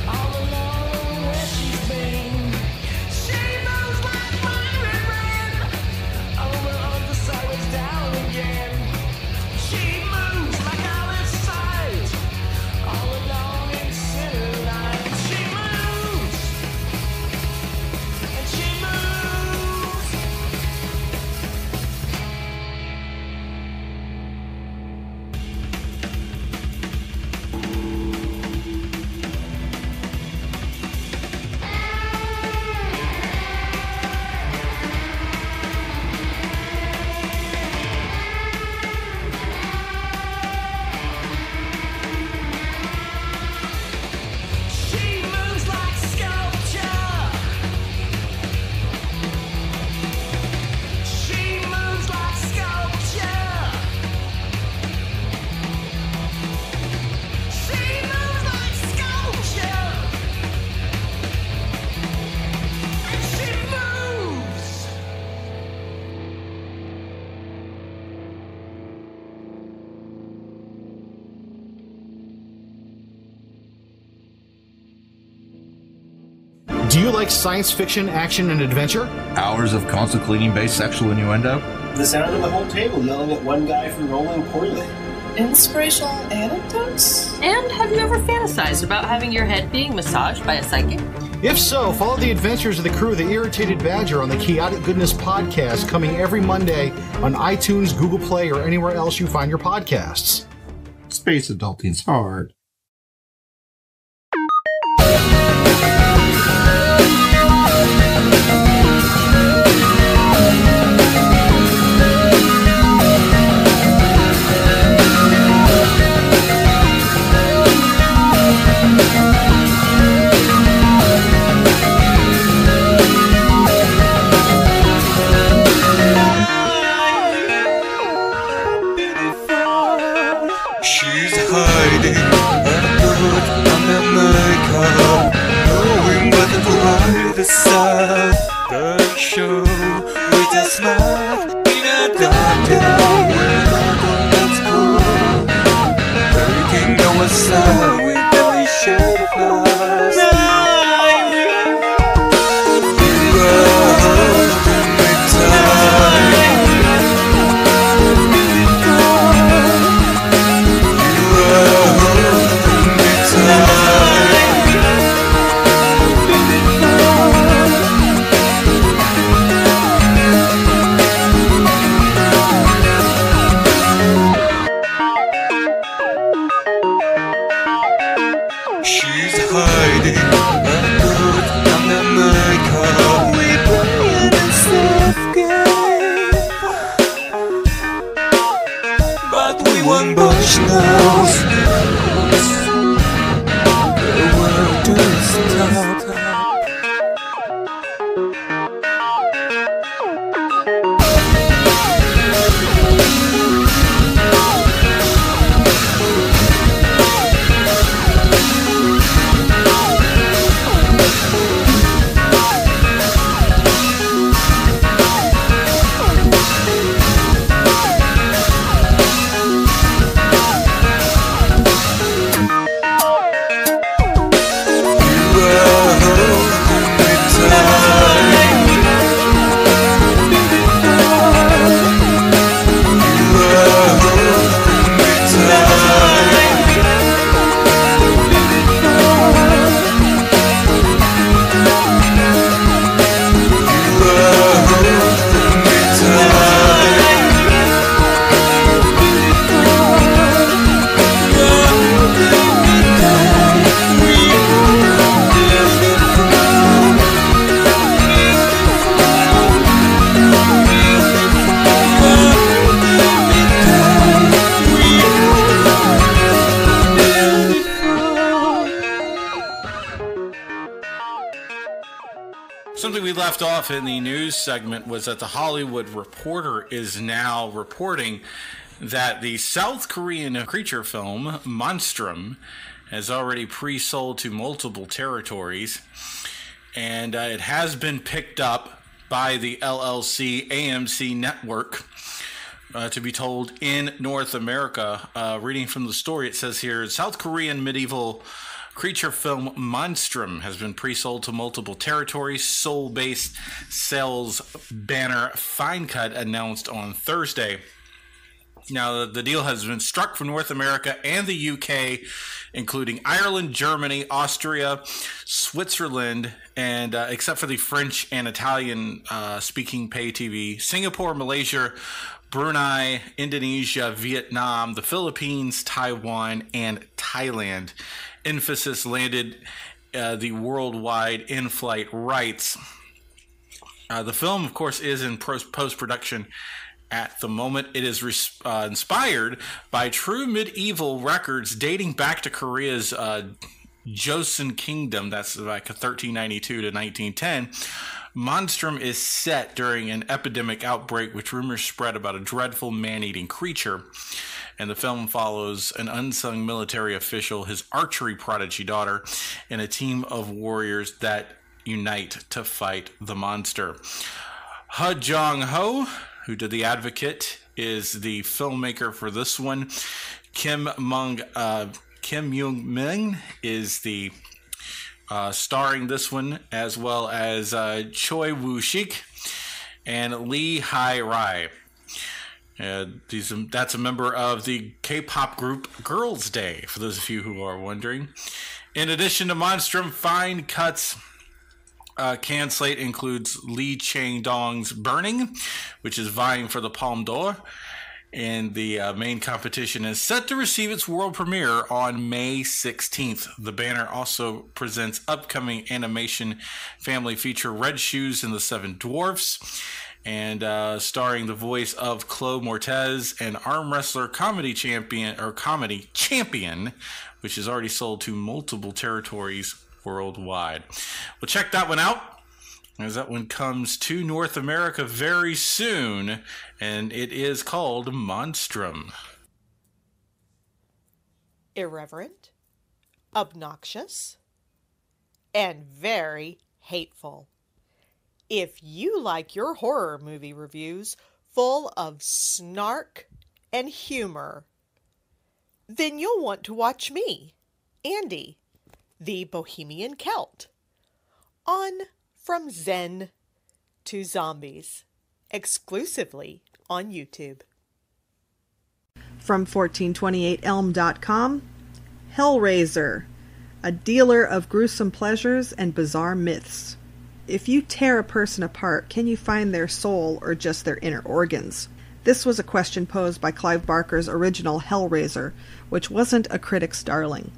all along where she's been. She moves like Margaret Red, over on the sideways down again. She moves like Alice Sight, all along in center line. She moves, and she moves. She moves like sculpture. She moves like sculpture. She moves like sculpture. And she moves. Do you like science fiction, action, and adventure? Hours of constant cleaning-based sexual innuendo? The sound of the whole table yelling at one guy for rolling poorly. inspirational anecdotes? And have you ever fantasized about having your head being massaged by a psychic? If so, follow the adventures of the crew of the Irritated Badger on the Chaotic Goodness podcast, coming every Monday on iTunes, Google Play, or anywhere else you find your podcasts. Space adulting's hard. The show with a smile in a dark day where that's cool. Everything goes south with every shade of glass. You are holding me tight. You are holding me tight. Bush knows the world is stop. Something we left off in the news segment was that the Hollywood Reporter is now reporting that the South Korean creature film Monstrum has already pre-sold to multiple territories, and it has been picked up by the LLC AMC network, to be told, in North America. Reading from the story, it says here, South Korean medieval creature film Monstrum has been pre-sold to multiple territories. Seoul-based sales banner Fine Cut announced on Thursday. Now, the deal has been struck for North America and the UK, including Ireland, Germany, Austria, Switzerland, and except for the French and Italian speaking pay TV, Singapore, Malaysia, Brunei, Indonesia, Vietnam, the Philippines, Taiwan, and Thailand. Emphasis landed the worldwide in-flight rights. The film, of course, is in post-production at the moment. It is inspired by true medieval records dating back to Korea's Joseon Kingdom. That's like 1392 to 1910. Monstrum is set during an epidemic outbreak, which rumors spread about a dreadful man-eating creature. And the film follows an unsung military official, his archery prodigy daughter, and a team of warriors that unite to fight the monster. Ha Jong-ho, who did The Advocate, is the filmmaker for this one. Kim Young-min is the starring this one, as well as Choi Woo-shik and Lee Hai-rai. That's a member of the K-pop group Girls' Day, for those of you who are wondering. In addition to Monstrum, Fine Cuts can slate includes Lee Chang-dong's Burning, which is vying for the Palme d'Or. And the main competition is set to receive its world premiere on May 16th. The banner also presents upcoming animation family feature Red Shoes and the Seven Dwarfs, and starring the voice of Chloe Moretz, an arm wrestler comedy champion, which is already sold to multiple territories worldwide. Well, check that one out, as that one comes to North America very soon, and it is called Monstrum. Irreverent, obnoxious, and very hateful. If you like your horror movie reviews full of snark and humor, then you'll want to watch me, Andy, the Bohemian Celt, on From Zen to Zombies, exclusively on YouTube. From 1428elm.com, Hellraiser, a dealer of gruesome pleasures and bizarre myths. If you tear a person apart, can you find their soul or just their inner organs? This was a question posed by Clive Barker's original Hellraiser, which wasn't a critic's darling.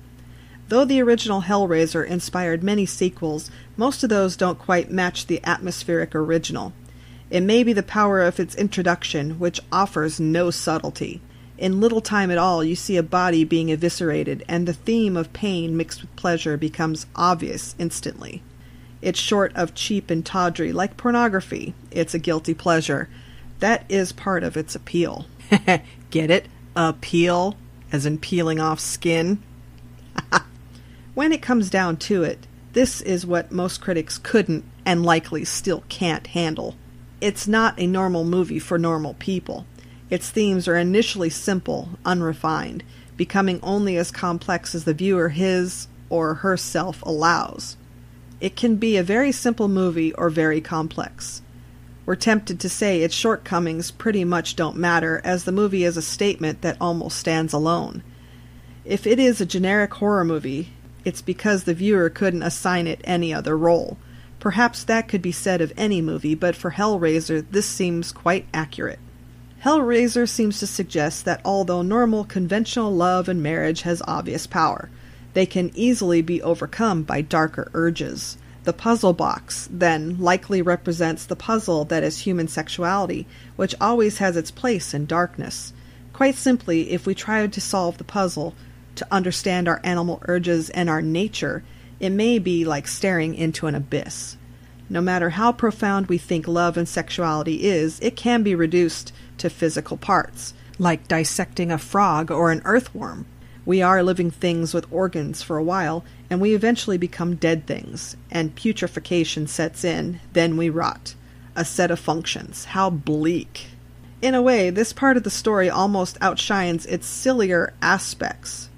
Though the original Hellraiser inspired many sequels, most of those don't quite match the atmospheric original. It may be the power of its introduction, which offers no subtlety. In little time at all, you see a body being eviscerated, and the theme of pain mixed with pleasure becomes obvious instantly. It's short of cheap and tawdry, like pornography. It's a guilty pleasure. That is part of its appeal. Get it? Appeal? As in peeling off skin? When it comes down to it, this is what most critics couldn't, and likely still can't, handle. It's not a normal movie for normal people. Its themes are initially simple, unrefined, becoming only as complex as the viewer his or herself allows. It can be a very simple movie or very complex. We're tempted to say its shortcomings pretty much don't matter, as the movie is a statement that almost stands alone. If it is a generic horror movie, it's because the viewer couldn't assign it any other role. Perhaps that could be said of any movie, but for Hellraiser, this seems quite accurate. Hellraiser seems to suggest that although normal, conventional love and marriage has obvious power, they can easily be overcome by darker urges. The puzzle box, then, likely represents the puzzle that is human sexuality, which always has its place in darkness. Quite simply, if we try to solve the puzzle, to understand our animal urges and our nature, it may be like staring into an abyss. No matter how profound we think love and sexuality is, it can be reduced to physical parts, like dissecting a frog or an earthworm. We are living things with organs for a while, and we eventually become dead things, and putrefaction sets in, then we rot. A set of functions. How bleak. In a way, this part of the story almost outshines its sillier aspects.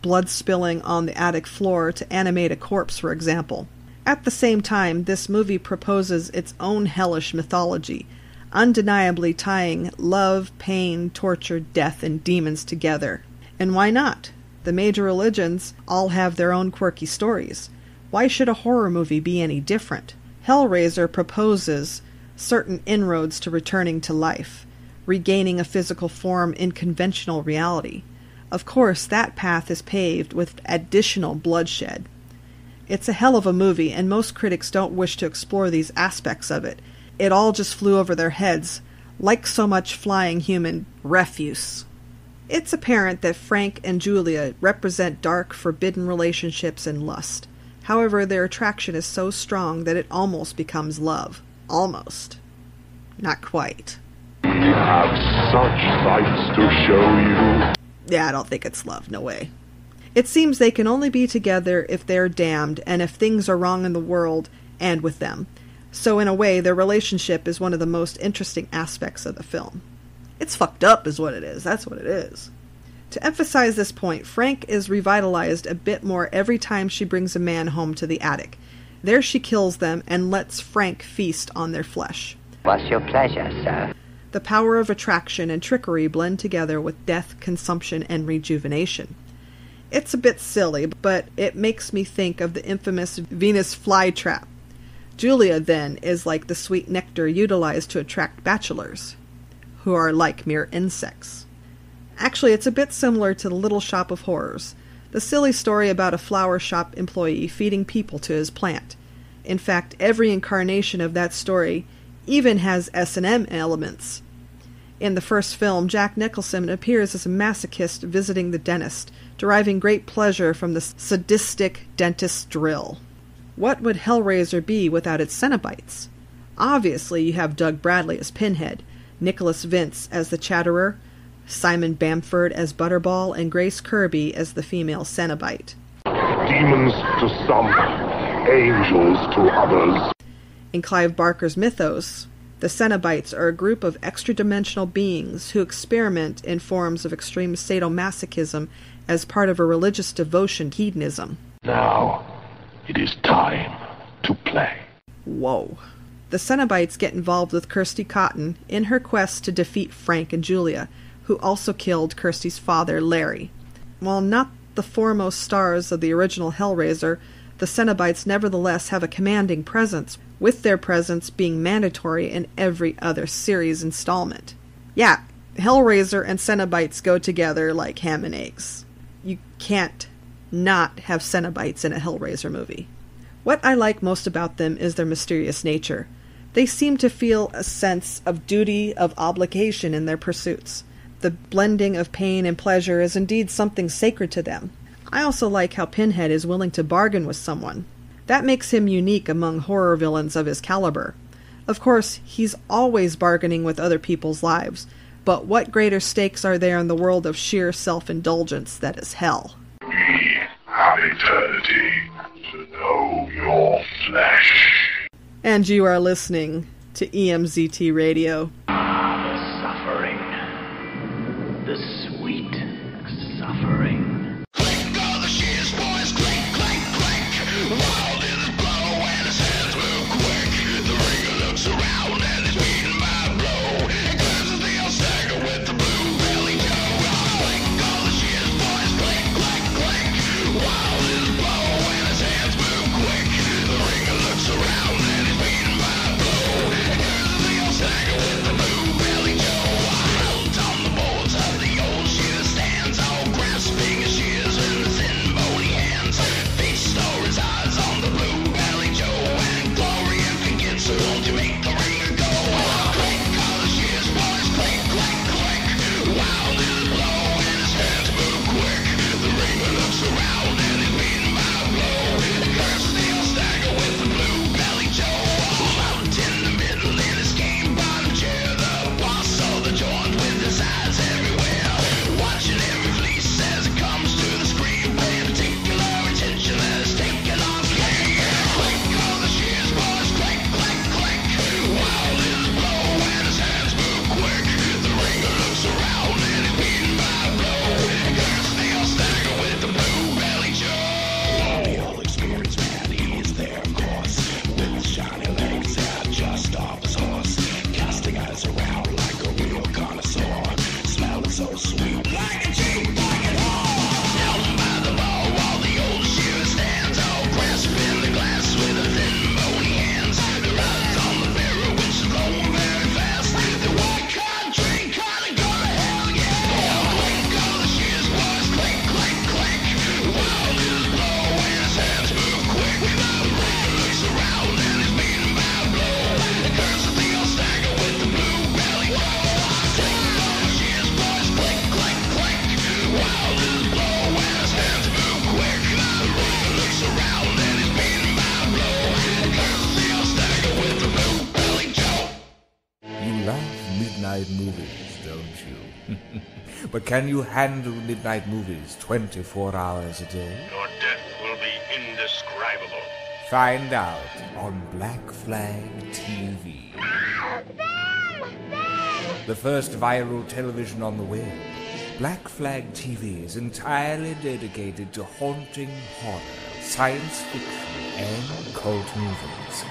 Blood spilling on the attic floor to animate a corpse, for example. At the same time, this movie proposes its own hellish mythology, undeniably tying love, pain, torture, death, and demons together. And why not? The major religions all have their own quirky stories. Why should a horror movie be any different? Hellraiser proposes certain inroads to returning to life, regaining a physical form in conventional reality. Of course, that path is paved with additional bloodshed. It's a hell of a movie, and most critics don't wish to explore these aspects of it. It all just flew over their heads, like so much flying human refuse. It's apparent that Frank and Julia represent dark, forbidden relationships and lust. However, their attraction is so strong that it almost becomes love. Almost. Not quite. We have such sights to show you. Yeah, I don't think it's love. No way. It seems they can only be together if they're damned, and if things are wrong in the world and with them. So in a way, their relationship is one of the most interesting aspects of the film. It's fucked up is what it is. That's what it is. To emphasize this point, Frank is revitalized a bit more every time she brings a man home to the attic. There she kills them and lets Frank feast on their flesh. What's your pleasure, sir? The power of attraction and trickery blend together with death, consumption, and rejuvenation. It's a bit silly, but it makes me think of the infamous Venus flytrap. Julia, then, is like the sweet nectar utilized to attract bachelors, who are like mere insects. Actually, it's a bit similar to the Little Shop of Horrors, the silly story about a flower shop employee feeding people to his plant. In fact, every incarnation of that story even has S&M elements. In the first film, Jack Nicholson appears as a masochist visiting the dentist, deriving great pleasure from the sadistic dentist's drill. What would Hellraiser be without its Cenobites? Obviously, you have Doug Bradley as Pinhead, Nicholas Vince as the Chatterer, Simon Bamford as Butterball, and Grace Kirby as the female Cenobite. Demons to some, angels to others. In Clive Barker's mythos, the Cenobites are a group of extra-dimensional beings who experiment in forms of extreme sadomasochism as part of a religious devotion to hedonism. Now, it is time to play. Whoa. The Cenobites get involved with Kirsty Cotton in her quest to defeat Frank and Julia, who also killed Kirsty's father, Larry. While not the foremost stars of the original Hellraiser, the Cenobites nevertheless have a commanding presence, with their presence being mandatory in every other series installment. Yeah, Hellraiser and Cenobites go together like ham and eggs. You can't not have Cenobites in a Hellraiser movie. What I like most about them is their mysterious nature. They seem to feel a sense of duty, of obligation in their pursuits. The blending of pain and pleasure is indeed something sacred to them. I also like how Pinhead is willing to bargain with someone. That makes him unique among horror villains of his caliber. Of course, he's always bargaining with other people's lives, but what greater stakes are there in the world of sheer self-indulgence that is hell? We have eternity to know your flesh. And you are listening to EMZT Radio. The suffering. The sweet suffering. Clink all the shears, boys, clink, clink, clink. Roll in his blow and his hands move quick. The ringer looks around and is beaten by a blow. He cleanses the old stagger with the blue belly Joe. Clink all the shears, boys, clink, clink, clink. Roll in his blow and his hands move quick. The ringer looks around and is beaten by a blow. He cleanses the old stagger with the blue belly Joe. Out on the boards of the old shear stands, all grasping his shears in the thin bony hands. Feast or his eyes on the blue belly Joe, and glory if he gets it, won't you make the ringer go? Clink all the shears, boys, clink, clink, clink. Wild in his blow and his hands move quick. The ringer looks around and is beaten by a blow. He curses the old stagger with the blue belly Joe. Out in the middle in his game bottom chair, the boss of the joint with his eyes everywhere, watching every fleece as it comes to the screen, paying particular attention as it's taking off. Clink all the shears, boys, clink, clink, clink. Wild in his blow and his hands move quick. The ringer looks around and is beaten by a blow. He curses the old stagger with the blue belly Joe. The old experienced man, he is there, of course, with shiny legs out just off his horse, casting eyes around like a real connoisseur, smelling so sweet like a cheap pocket whore. Down by the bar while the old shear stands, all grasping the glass with the thin bony hands. Their eyes on the mirror which is blowing very fast. They want card, drink card, and go to hell, yeah. Clink all the shears, boys, clink, clink, clink. Wild in his blow and his hands move quick. The ringer looks around and is beaten by a blow. He curses the old stagger with the blue belly Joe. Clink all the shears, boys, clink, clink, clink. Wild in his blow and his hands move quick. The ringer looks around and is beaten by a blow. He curses the old stagger with the blue belly Joe. You love midnight movies, don't you? But can you handle midnight movies 24 hours a day? Your death will be indescribable. Find out on Black Flag TV. The first viral television on the web. Black Flag TV is entirely dedicated to haunting horror, science fiction, and cult movies.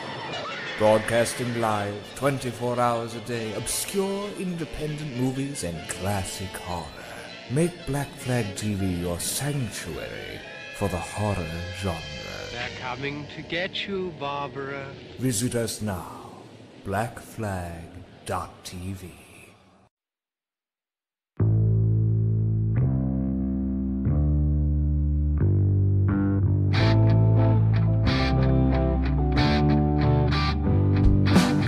Broadcasting live 24 hours a day, obscure independent movies and classic horror. Make Black Flag TV your sanctuary for the horror genre. They're coming to get you, Barbara. Visit us now, blackflag.tv.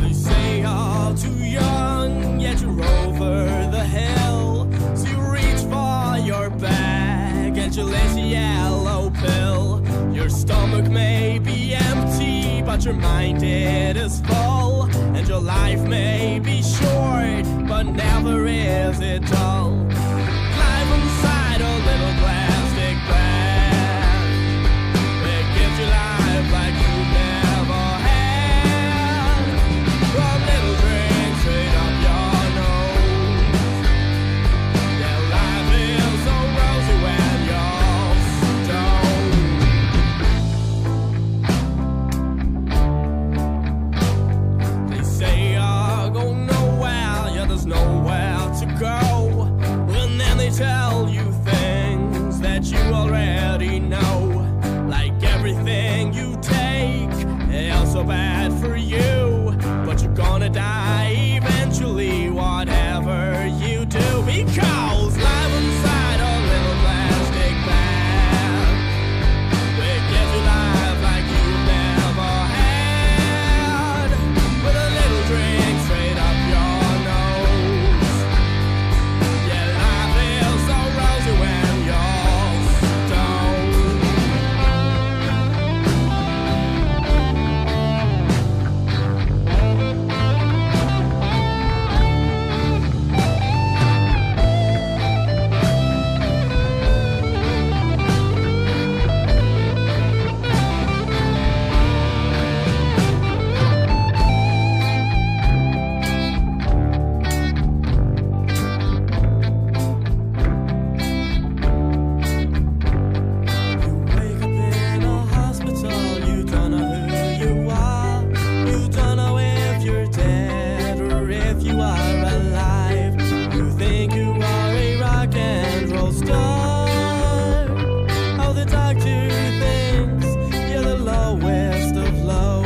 They say you're too young, yet you're over the hill. So you reach for your bag and your lazy yellow pill. Your stomach may be empty, but your mind it is full. And your life may be short, but never is it dull. Life inside a little plastic bag. It gives you life like you never had. From little drinks straight up your nose. Yeah, life is so rosy when you're stoned. They say you're going nowhere, yeah, there's nowhere to go. And then they tell you things that you already know. Like everything you take is so bad for you. But you're gonna die eventually, whatever you do. Because life inside a little plastic bag, it gives you life like you never had. With a little drink straight up your nose. Yeah, life is so rosy when you're stoned. Wake up in a hospital, you don't know who you are. You don't know if you're dead or if you are alive. You think you are a rock and roll star. Oh, the doctor thinks you're the lowest of low.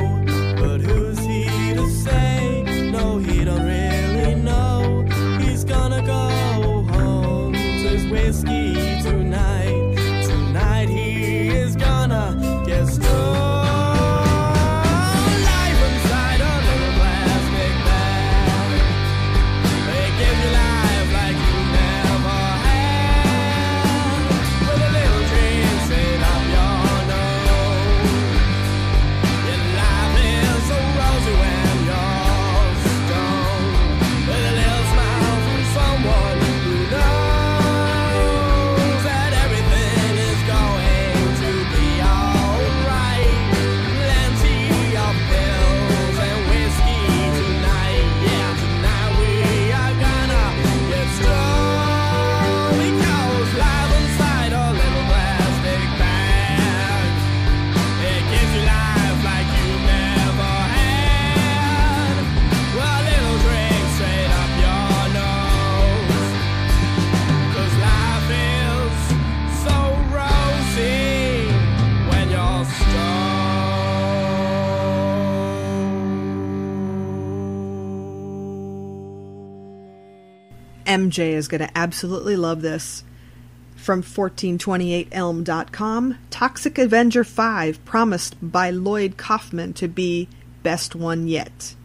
But who's he to say? No, he don't really know. He's gonna go home to his whiskey tonight. Tonight he is gonna get stoned. Life inside a little plastic bag. They give you life like you never had. With a little drink straight up your nose. Your life is so rosy when you're stoned. With a little smile from someone who knows that everything is going to be alright. Plenty of pills and whiskey tonight. Yeah, tonight we are gonna get stoned. Because life inside a little plastic bag, it gives you life like you never had. Well, a little drink straight up your nose. 'Cause life is so rosy when you're MJ is going to absolutely love this. From 1428elm.com, Toxic Avenger 5 promised by Lloyd Kaufman to be best one yet.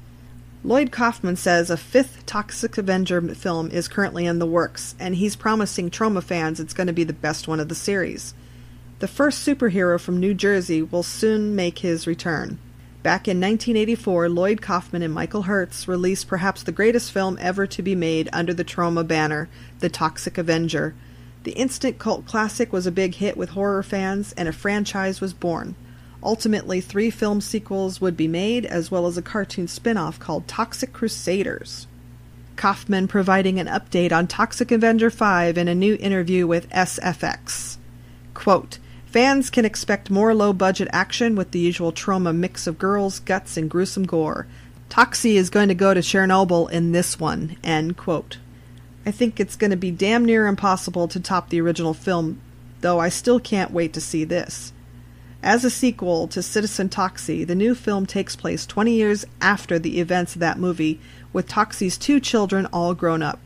Lloyd Kaufman says a fifth Toxic Avenger film is currently in the works, and he's promising Troma fans it's going to be the best one of the series. The first superhero from New Jersey will soon make his return. Back in 1984, Lloyd Kaufman and Michael Hertz released perhaps the greatest film ever to be made under the Troma banner, The Toxic Avenger. The instant cult classic was a big hit with horror fans, and a franchise was born. Ultimately, 3 film sequels would be made, as well as a cartoon spin-off called Toxic Crusaders. Kaufman providing an update on Toxic Avenger 5 in a new interview with SFX. Quote, Fans can expect more low-budget action with the usual trauma mix of girls, guts, and gruesome gore. Toxie is going to go to Chernobyl in this one, end quote. I think it's going to be damn near impossible to top the original film, though I still can't wait to see this. As a sequel to Citizen Toxie, the new film takes place 20 years after the events of that movie, with Toxie's 2 children all grown up.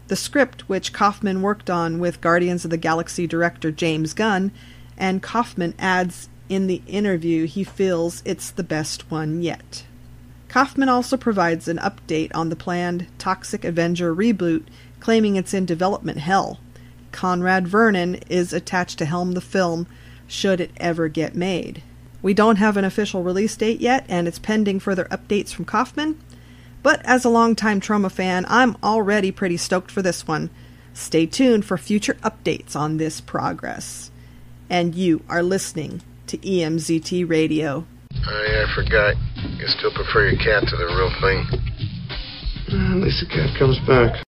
The script, which Kaufman worked on with Guardians of the Galaxy director James Gunn, and Kaufman adds in the interview he feels it's the best one yet. Kaufman also provides an update on the planned Toxic Avenger reboot, claiming it's in development hell. Conrad Vernon is attached to helm the film, should it ever get made. We don't have an official release date yet, and it's pending further updates from Kaufman, but as a longtime Troma fan, I'm already pretty stoked for this one. Stay tuned for future updates on this progress. And you are listening to EMZT Radio. Oh yeah, I forgot. You still prefer your cat to the real thing. At least the cat comes back.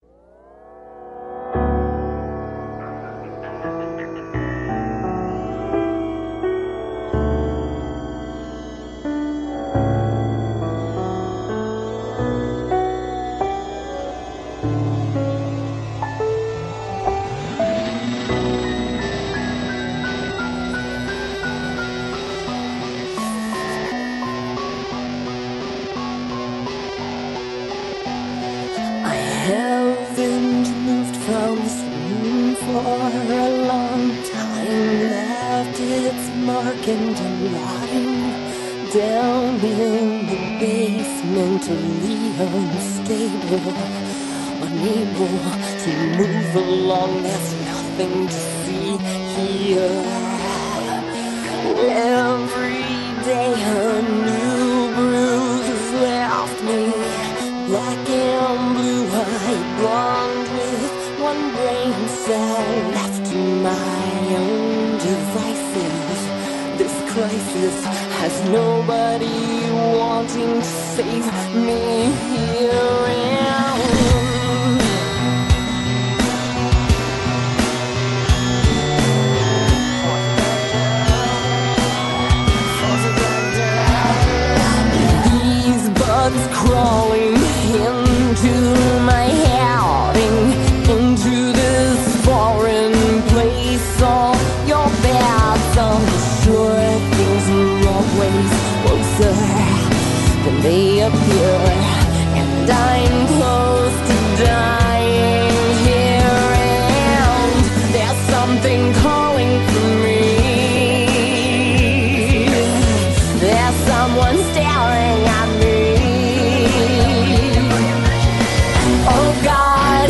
Oh God,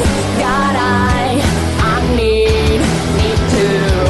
I need to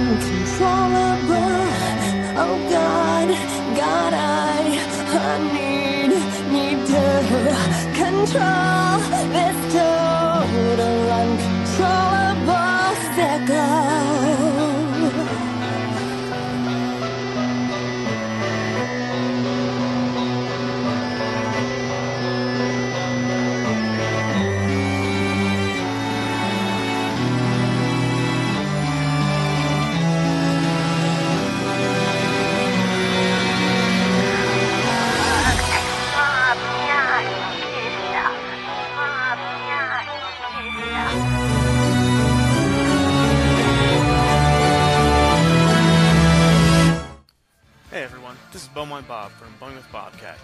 uncontrollable. Oh God, God, I need to control this total uncontrollable sickle. Hey everyone, this is Bowmine Bob from Bowling with Bobcat.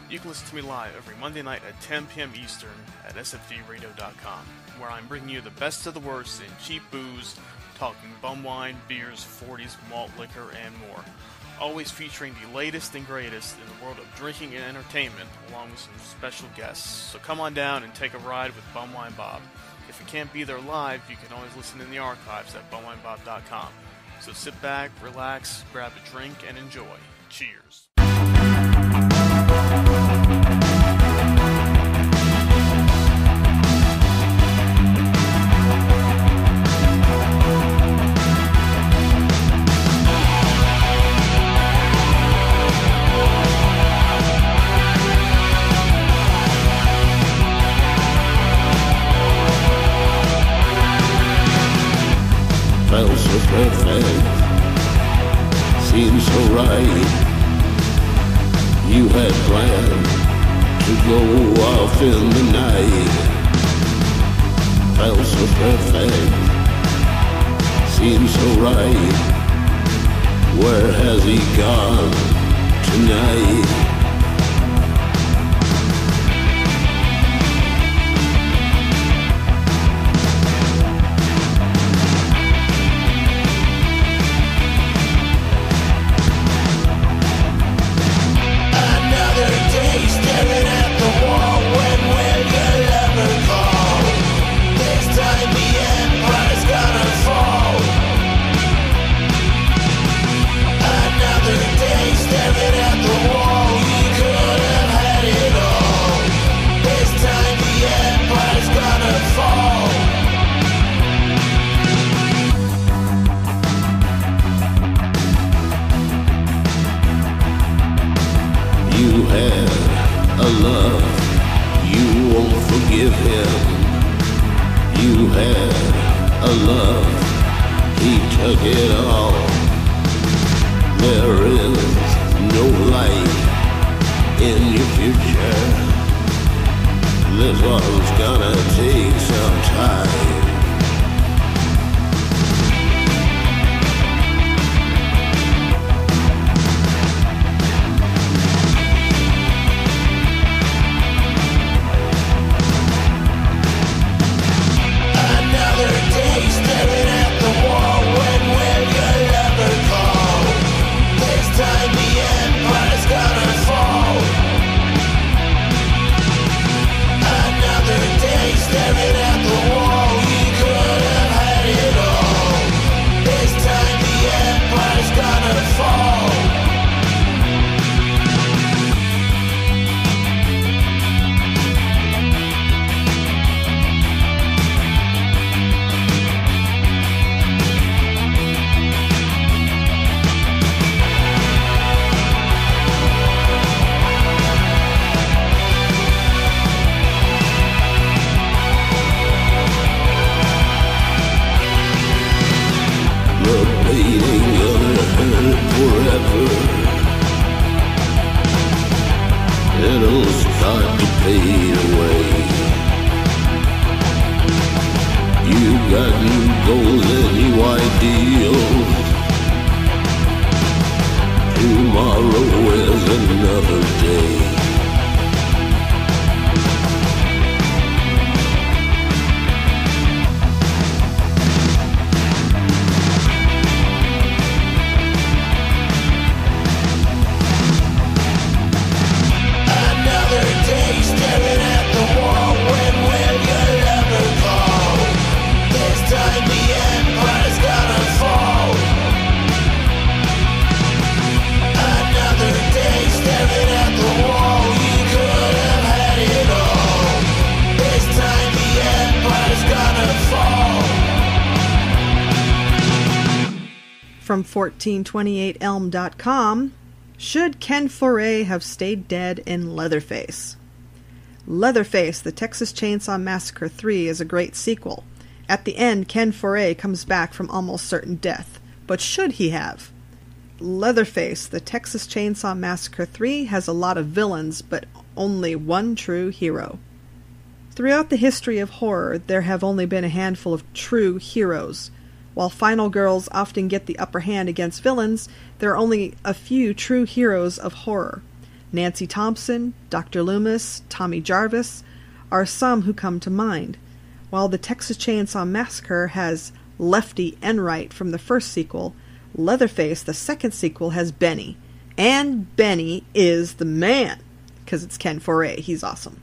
You can listen to me live every Monday night at 10 p.m. Eastern at sfdradio.com, where I'm bringing you the best of the worst in cheap booze, talking bum wine, beers, 40s, malt liquor, and more. Always featuring the latest and greatest in the world of drinking and entertainment, along with some special guests. So come on down and take a ride with Bumwine Bob. If you can't be there live, you can always listen in the archives at bumwinebob.com. So sit back, relax, grab a drink, and enjoy. Cheers. Felt so perfect, seemed so right. You had planned to go off in the night. Felt so perfect, seemed so right. Where has he gone tonight? This time the empire's gonna fall. From 1428elm.com, should Ken Foray have stayed dead in Leatherface? Leatherface, The Texas Chainsaw Massacre 3 is a great sequel. At the end, Ken Foray comes back from almost certain death. But should he have? Leatherface, The Texas Chainsaw Massacre 3 has a lot of villains, but only one true hero. Throughout the history of horror, there have only been a handful of true heroes. While final girls often get the upper hand against villains, there are only a few true heroes of horror. Nancy Thompson, Dr. Loomis, Tommy Jarvis are some who come to mind. While The Texas Chainsaw Massacre has Lefty Enright from the first sequel, Leatherface, the second sequel, has Benny. And Benny is the man, because it's Ken Foray. He's awesome.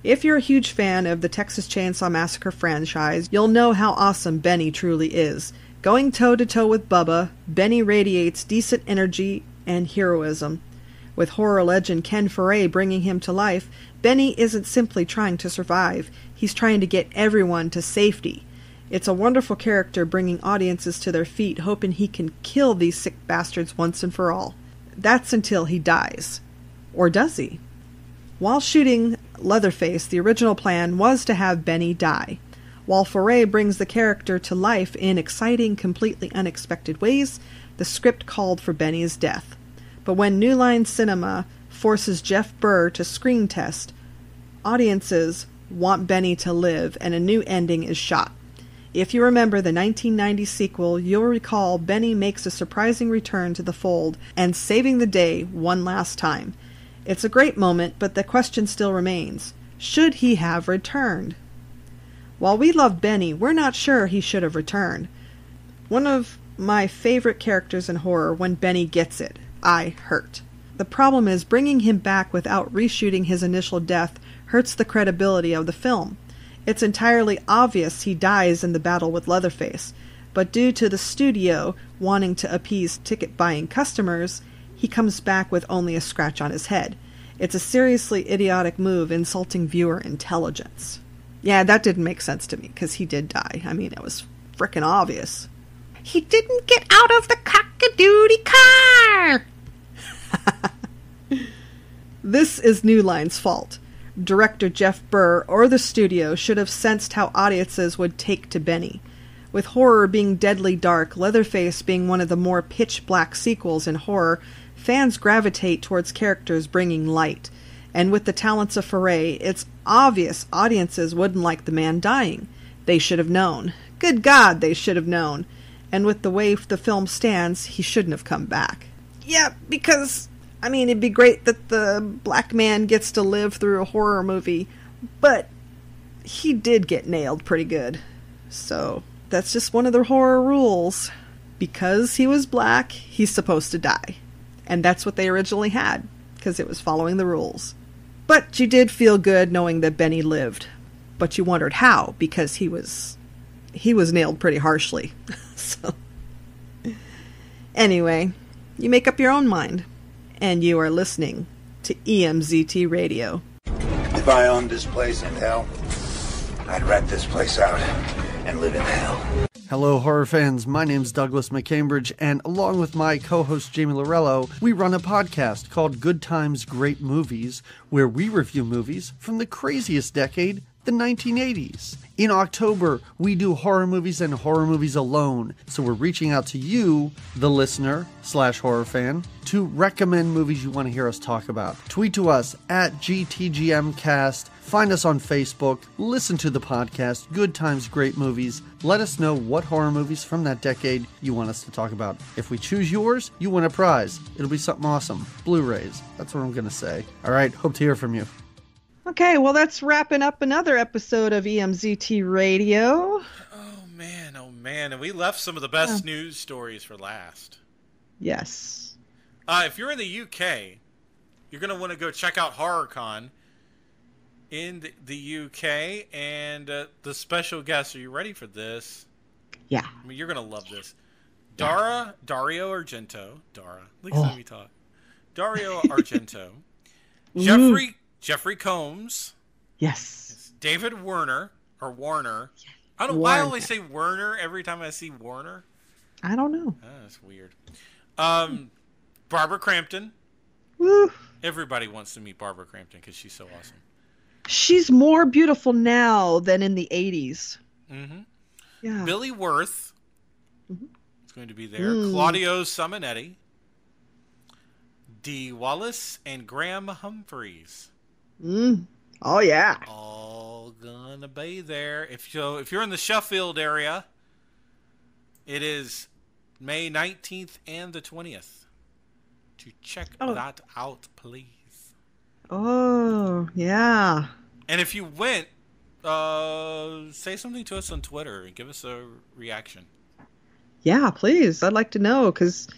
If you're a huge fan of the Texas Chainsaw Massacre franchise, you'll know how awesome Benny truly is. Going toe-to-toe with Bubba, Benny radiates decent energy and heroism. With horror legend Ken Foray bringing him to life, Benny isn't simply trying to survive. He's trying to get everyone to safety. It's a wonderful character bringing audiences to their feet, hoping he can kill these sick bastards once and for all. That's until he dies. Or does he? While shooting Leatherface, the original plan was to have Benny die. While Foray brings the character to life in exciting, completely unexpected ways, the script called for Benny's death. But when New Line Cinema forces Jeff Burr to screen test, audiences want Benny to live and a new ending is shot. If you remember the 1990 sequel, you'll recall Benny makes a surprising return to the fold and saving the day one last time. It's a great moment, but the question still remains. Should he have returned? While we love Benny, we're not sure he should have returned. One of my favorite characters in horror, when Benny gets it, I hurt. The problem is bringing him back without reshooting his initial death hurts the credibility of the film. It's entirely obvious he dies in the battle with Leatherface, but due to the studio wanting to appease ticket-buying customers, he comes back with only a scratch on his head. It's a seriously idiotic move insulting viewer intelligence. Yeah, that didn't make sense to me, because he did die. I mean, it was frickin' obvious. He didn't get out of the cock-a-doodie car! This is New Line's fault. Director Jeff Burr or the studio should have sensed how audiences would take to Benny. With horror being deadly dark, Leatherface being one of the more pitch-black sequels in horror, fans gravitate towards characters bringing light. And with the talents of Foray, it's obvious audiences wouldn't like the man dying. They should have known. Good God, they should have known. And with the way the film stands, he shouldn't have come back. Yeah, because, I mean, it'd be great that the black man gets to live through a horror movie, but he did get nailed pretty good. So, that's just one of the horror rules. Because he was black, he's supposed to die. And that's what they originally had, because it was following the rules. But you did feel good knowing that Benny lived. But you wondered how, because he was nailed pretty harshly. So, anyway, you make up your own mind. And you are listening to EMZT Radio. If I owned this place in hell, I'd rent this place out and live in hell. Hello, horror fans. My name's Douglas McCambridge, and along with my co-host Jamie Lorello, we run a podcast called Good Times, Great Movies, where we review movies from the craziest decade, the 1980s. In October, we do horror movies and horror movies alone, so we're reaching out to you, the listener / horror fan, to recommend movies you want to hear us talk about. Tweet to us at GTGMcast, find us on Facebook, listen to the podcast, Good Times, Great Movies. Let us know what horror movies from that decade you want us to talk about. If we choose yours, you win a prize. It'll be something awesome. Blu-rays. That's what I'm going to say. All right, hope to hear from you. Okay, well, that's wrapping up another episode of EMZT Radio. Oh, man. And we left some of the best news stories for last. Yes. If you're in the UK, you're going to want to go check out HorrorCon in the UK. And the special guest, are you ready for this? Yeah. I mean, you're going to love this. Dario Argento. At least let me talk. Dario Argento. Jeffrey Combs. Yes. David Warner. I don't know why I always say Werner every time I see Warner. I don't know. That's weird. Barbara Crampton. Woo. Everybody wants to meet Barbara Crampton because she's so awesome. She's more beautiful now than in the 80s. Mm-hmm. Yeah. Billy Wirth is going to be there. Claudio Simonetti. Dee Wallace and Graham Humphreys. Oh, yeah. All gonna be there. If you're in the Sheffield area, it is May 19th and the 20th. To check that out, please. Oh, yeah. And if you went, say something to us on Twitter and give us a reaction. Yeah, please. I'd like to know, because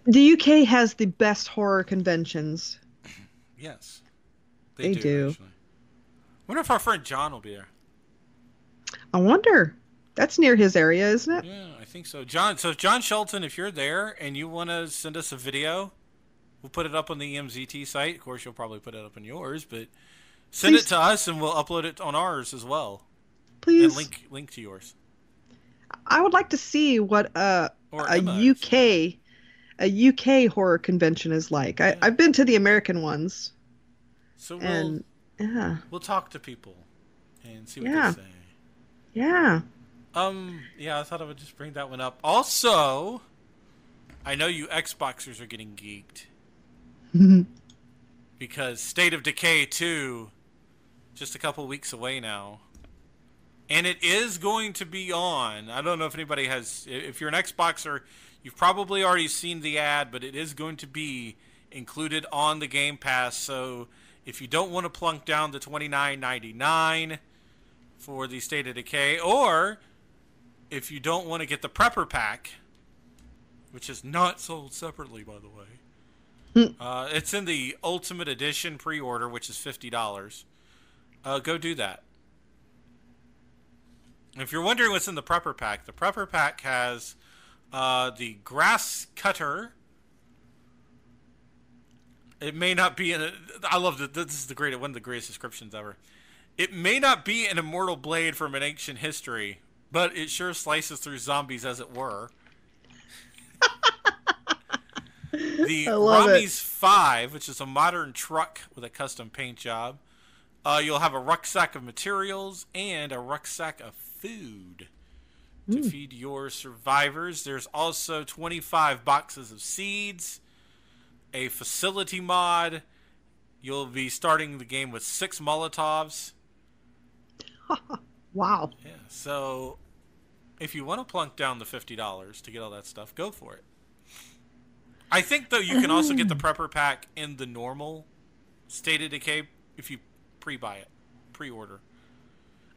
the UK has the best horror conventions. Yes. They do. Actually. I wonder if our friend John will be there. I wonder. That's near his area, isn't it? Yeah, I think so. John Shelton, if you're there and you want to send us a video, we'll put it up on the EMZT site. Of course, you'll probably put it up on yours, but send it to us and we'll upload it on ours as well. Please. And link to yours. I would like to see what a UK horror convention is like. I've been to the American ones. So we'll talk to people and see what they say. Yeah. Yeah, I thought I would just bring that one up. Also, I know you Xboxers are getting geeked. Because State of Decay 2, just a couple weeks away now. And it is going to be on. I don't know if anybody has... If you're an Xboxer, you've probably already seen the ad, but it is going to be included on the Game Pass. So if you don't want to plunk down the $29.99 for the State of Decay, or if you don't want to get the Prepper Pack, which is not sold separately, by the way, it's in the Ultimate Edition pre-order, which is $50. Go do that. If you're wondering what's in the Prepper Pack, the Prepper Pack has the Grass Cutter. It may not be in I love that. This is one of the greatest descriptions ever. It may not be an immortal blade from an ancient history, but it sure slices through zombies as it were. The Rami's 5, which is a modern truck with a custom paint job. You'll have a rucksack of materials and a rucksack of food to feed your survivors. There's also 25 boxes of seeds, a facility mod. You'll be starting the game with 6 Molotovs. Wow. Yeah, so if you want to plunk down the $50 to get all that stuff, go for it. I think, though, you can also get the Prepper Pack in the normal State of Decay if you pre-order.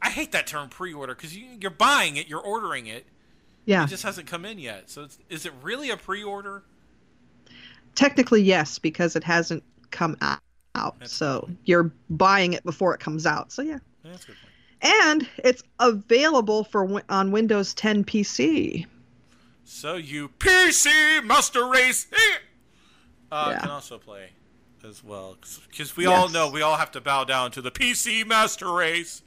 I hate that term pre-order because you're buying it, you're ordering it. Yeah. It just hasn't come in yet. So is it really a pre-order? Technically, yes, because it hasn't come out. So you're buying it before it comes out. So, yeah. That's a good point. And it's available on Windows 10 PC. So you PC Master Race can also play as well. Because we all know we all have to bow down to the PC Master Race.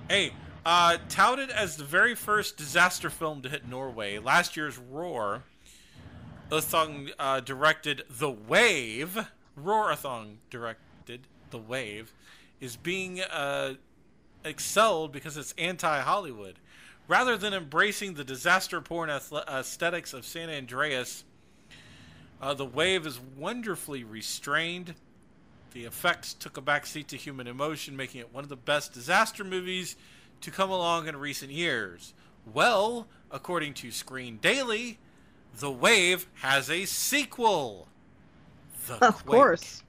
Hey, touted as the very first disaster film to hit Norway, last year's Roar, Athong directed The Wave. Roar-a-thon directed The Wave is being excelled because it's anti-Hollywood. Rather than embracing the disaster porn aesthetics of San Andreas, The Wave is wonderfully restrained. The effects took a backseat to human emotion, making it one of the best disaster movies to come along in recent years. Well, according to Screen Daily, The Wave has a sequel. Of course.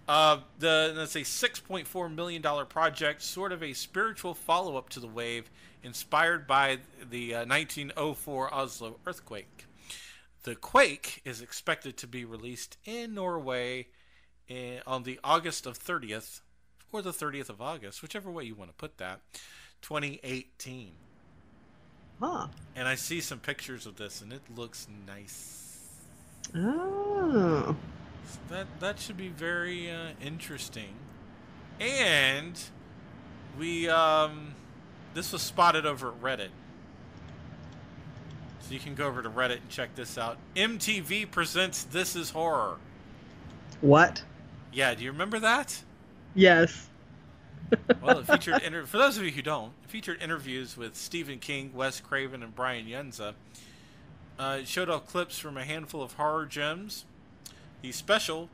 That's a $6.4 million project, sort of a spiritual follow-up to The Wave, inspired by the 1904 Oslo earthquake. The Quake is expected to be released in Norway on the August of 30th, or the 30th of August, whichever way you want to put that, 2018. Huh. And I see some pictures of this, and it looks nice. Oh. So that should be very interesting. And we this was spotted over at Reddit. So you can go over to Reddit and check this out. MTV presents This Is Horror. What? Yeah, do you remember that? Yes. Well, it featured for those of you who don't, it featured interviews with Stephen King, Wes Craven, and Brian Yenza. It showed off clips from a handful of horror gems. The special,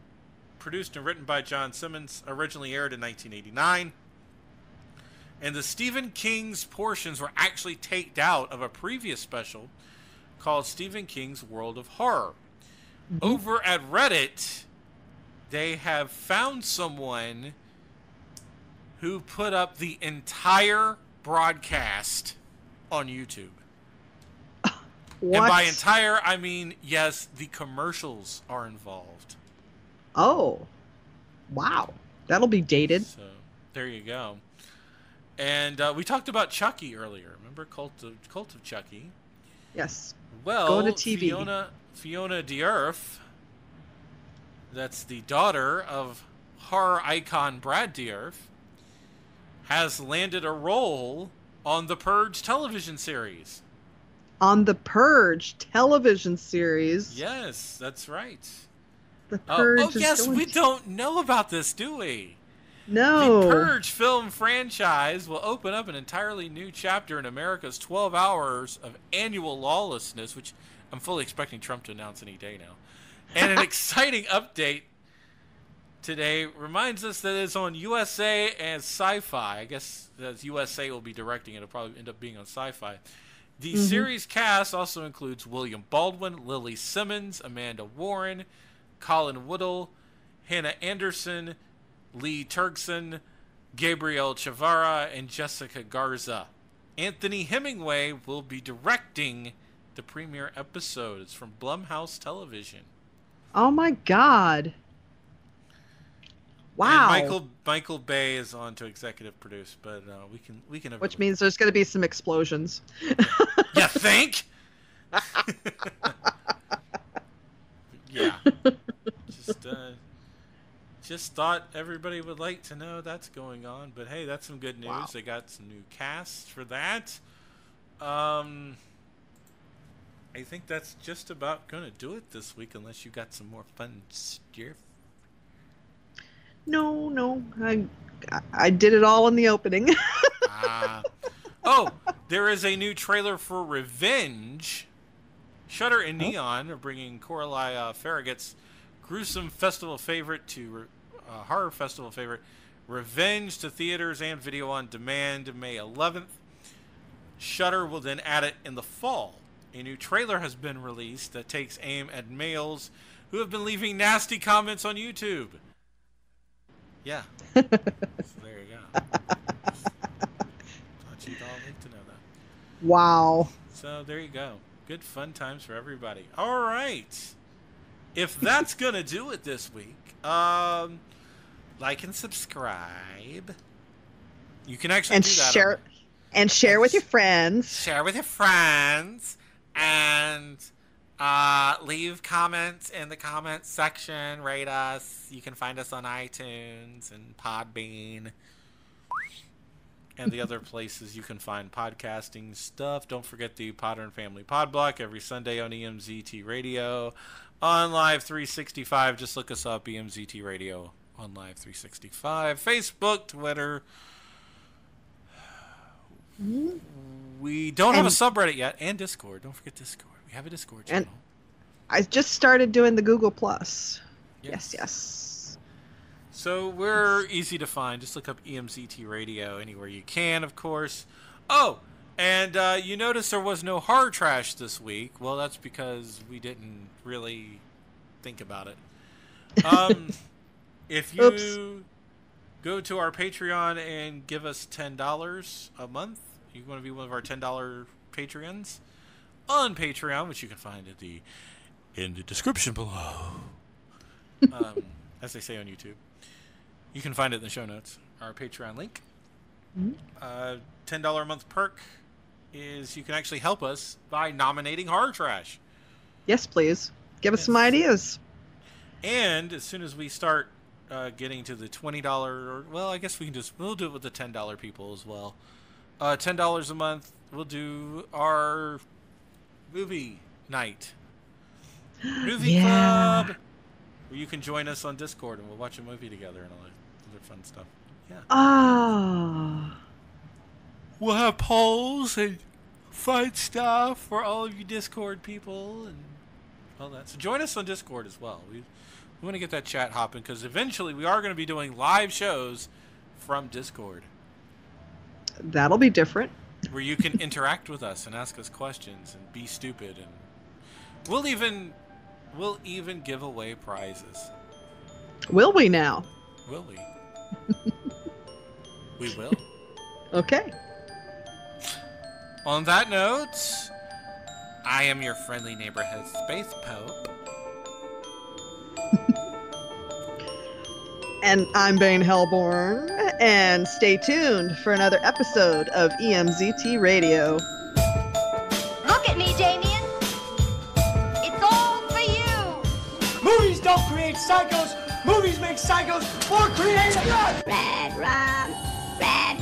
produced and written by John Simmons, originally aired in 1989. And the Stephen King's portions were actually taken out of a previous special called Stephen King's World of Horror. Over at Reddit, they have found someone who put up the entire broadcast on YouTube. What? And by entire, I mean, yes, the commercials are involved. Oh. Wow. That'll be dated. So, there you go. And we talked about Chucky earlier. Remember Cult of Chucky? Yes. Well, Going to TV. Fiona D'Urf, that's the daughter of horror icon Brad D'Urf, has landed a role on the Purge television series. On the Purge television series. Yes, that's right. The Purge we don't know about this, do we? No. The Purge film franchise will open up an entirely new chapter in America's 12 hours of annual lawlessness, which I'm fully expecting Trump to announce any day now. And an exciting update today reminds us that it's on USA and Sci-Fi. I guess that USA will be directing it. It'll probably end up being on Sci-Fi. The series cast also includes William Baldwin, Lily Simmons, Amanda Warren, Colin Woodall, Hannah Anderson, Lee Turkson, Gabriel Chavara, and Jessica Garza. Anthony Hemingway will be directing the premiere episode. It's from Blumhouse Television. Oh my God. Wow. And Michael Bay is on to executive produce, but we can. Which means there's going to be some explosions. You think? Yeah. Just thought everybody would like to know that's going on, but hey, that's some good news. Wow. They got some new casts for that. I think that's just about gonna do it this week, unless you got some more fun stuff. No, I did it all in the opening. Oh, there is a new trailer for Revenge. Shudder and Neon are bringing Coralie Farragut's gruesome festival favorite to horror festival favorite Revenge to theaters and video on demand May 11th. Shudder will then add it in the fall. A new trailer has been released that takes aim at males who have been leaving nasty comments on YouTube. Yeah. So there you go. Thought you'd all like to know that. Wow. So there you go. Good fun times for everybody. All right. If that's going to do it this week, like and subscribe. You can actually do that. Share with your friends. Share with your friends. And leave comments in the comments section. Rate us. You can find us on iTunes and Podbean and the other places you can find podcasting stuff. Don't forget the Potter and Family Pod Block every Sunday on EMZT Radio on Live 365. Just look us up, EMZT Radio on Live 365. Facebook, Twitter. We don't have a subreddit yet, and Discord. Don't forget Discord. We have a Discord channel. And I just started doing the Google Plus. Yes. So we're easy to find. Just look up EMZT Radio anywhere you can, of course. Oh, and you notice there was no horror trash this week. Well, that's because we didn't really think about it. If you go to our Patreon and give us $10 a month, you want to be one of our $10 Patreons on Patreon, which you can find in the description below. As they say on YouTube. You can find it in the show notes, our Patreon link. $10 a month perk is you can actually help us by nominating horror trash. Yes, please. Give us some ideas. And as soon as we start getting to the $20, or well, I guess we'll do it with the $10 people as well. $10 a month, we'll do our movie night. Movie club! Where you can join us on Discord and we'll watch a movie together and all that other fun stuff. Yeah. Ah. We'll have polls and fun stuff for all of you Discord people and all that. So join us on Discord as well. We want to get that chat hopping because eventually we are going to be doing live shows from Discord. That'll be different. Where you can interact with us and ask us questions and be stupid, and we'll even give away prizes. Will we now? Will we? We will. Okay. On that note, I am your friendly neighborhood Space Pope. And I'm Bane Hellborn, and stay tuned for another episode of EMZT Radio. Look at me, Damien. It's all for you. Movies don't create psychos. Movies make psychos more creative. Red rum, red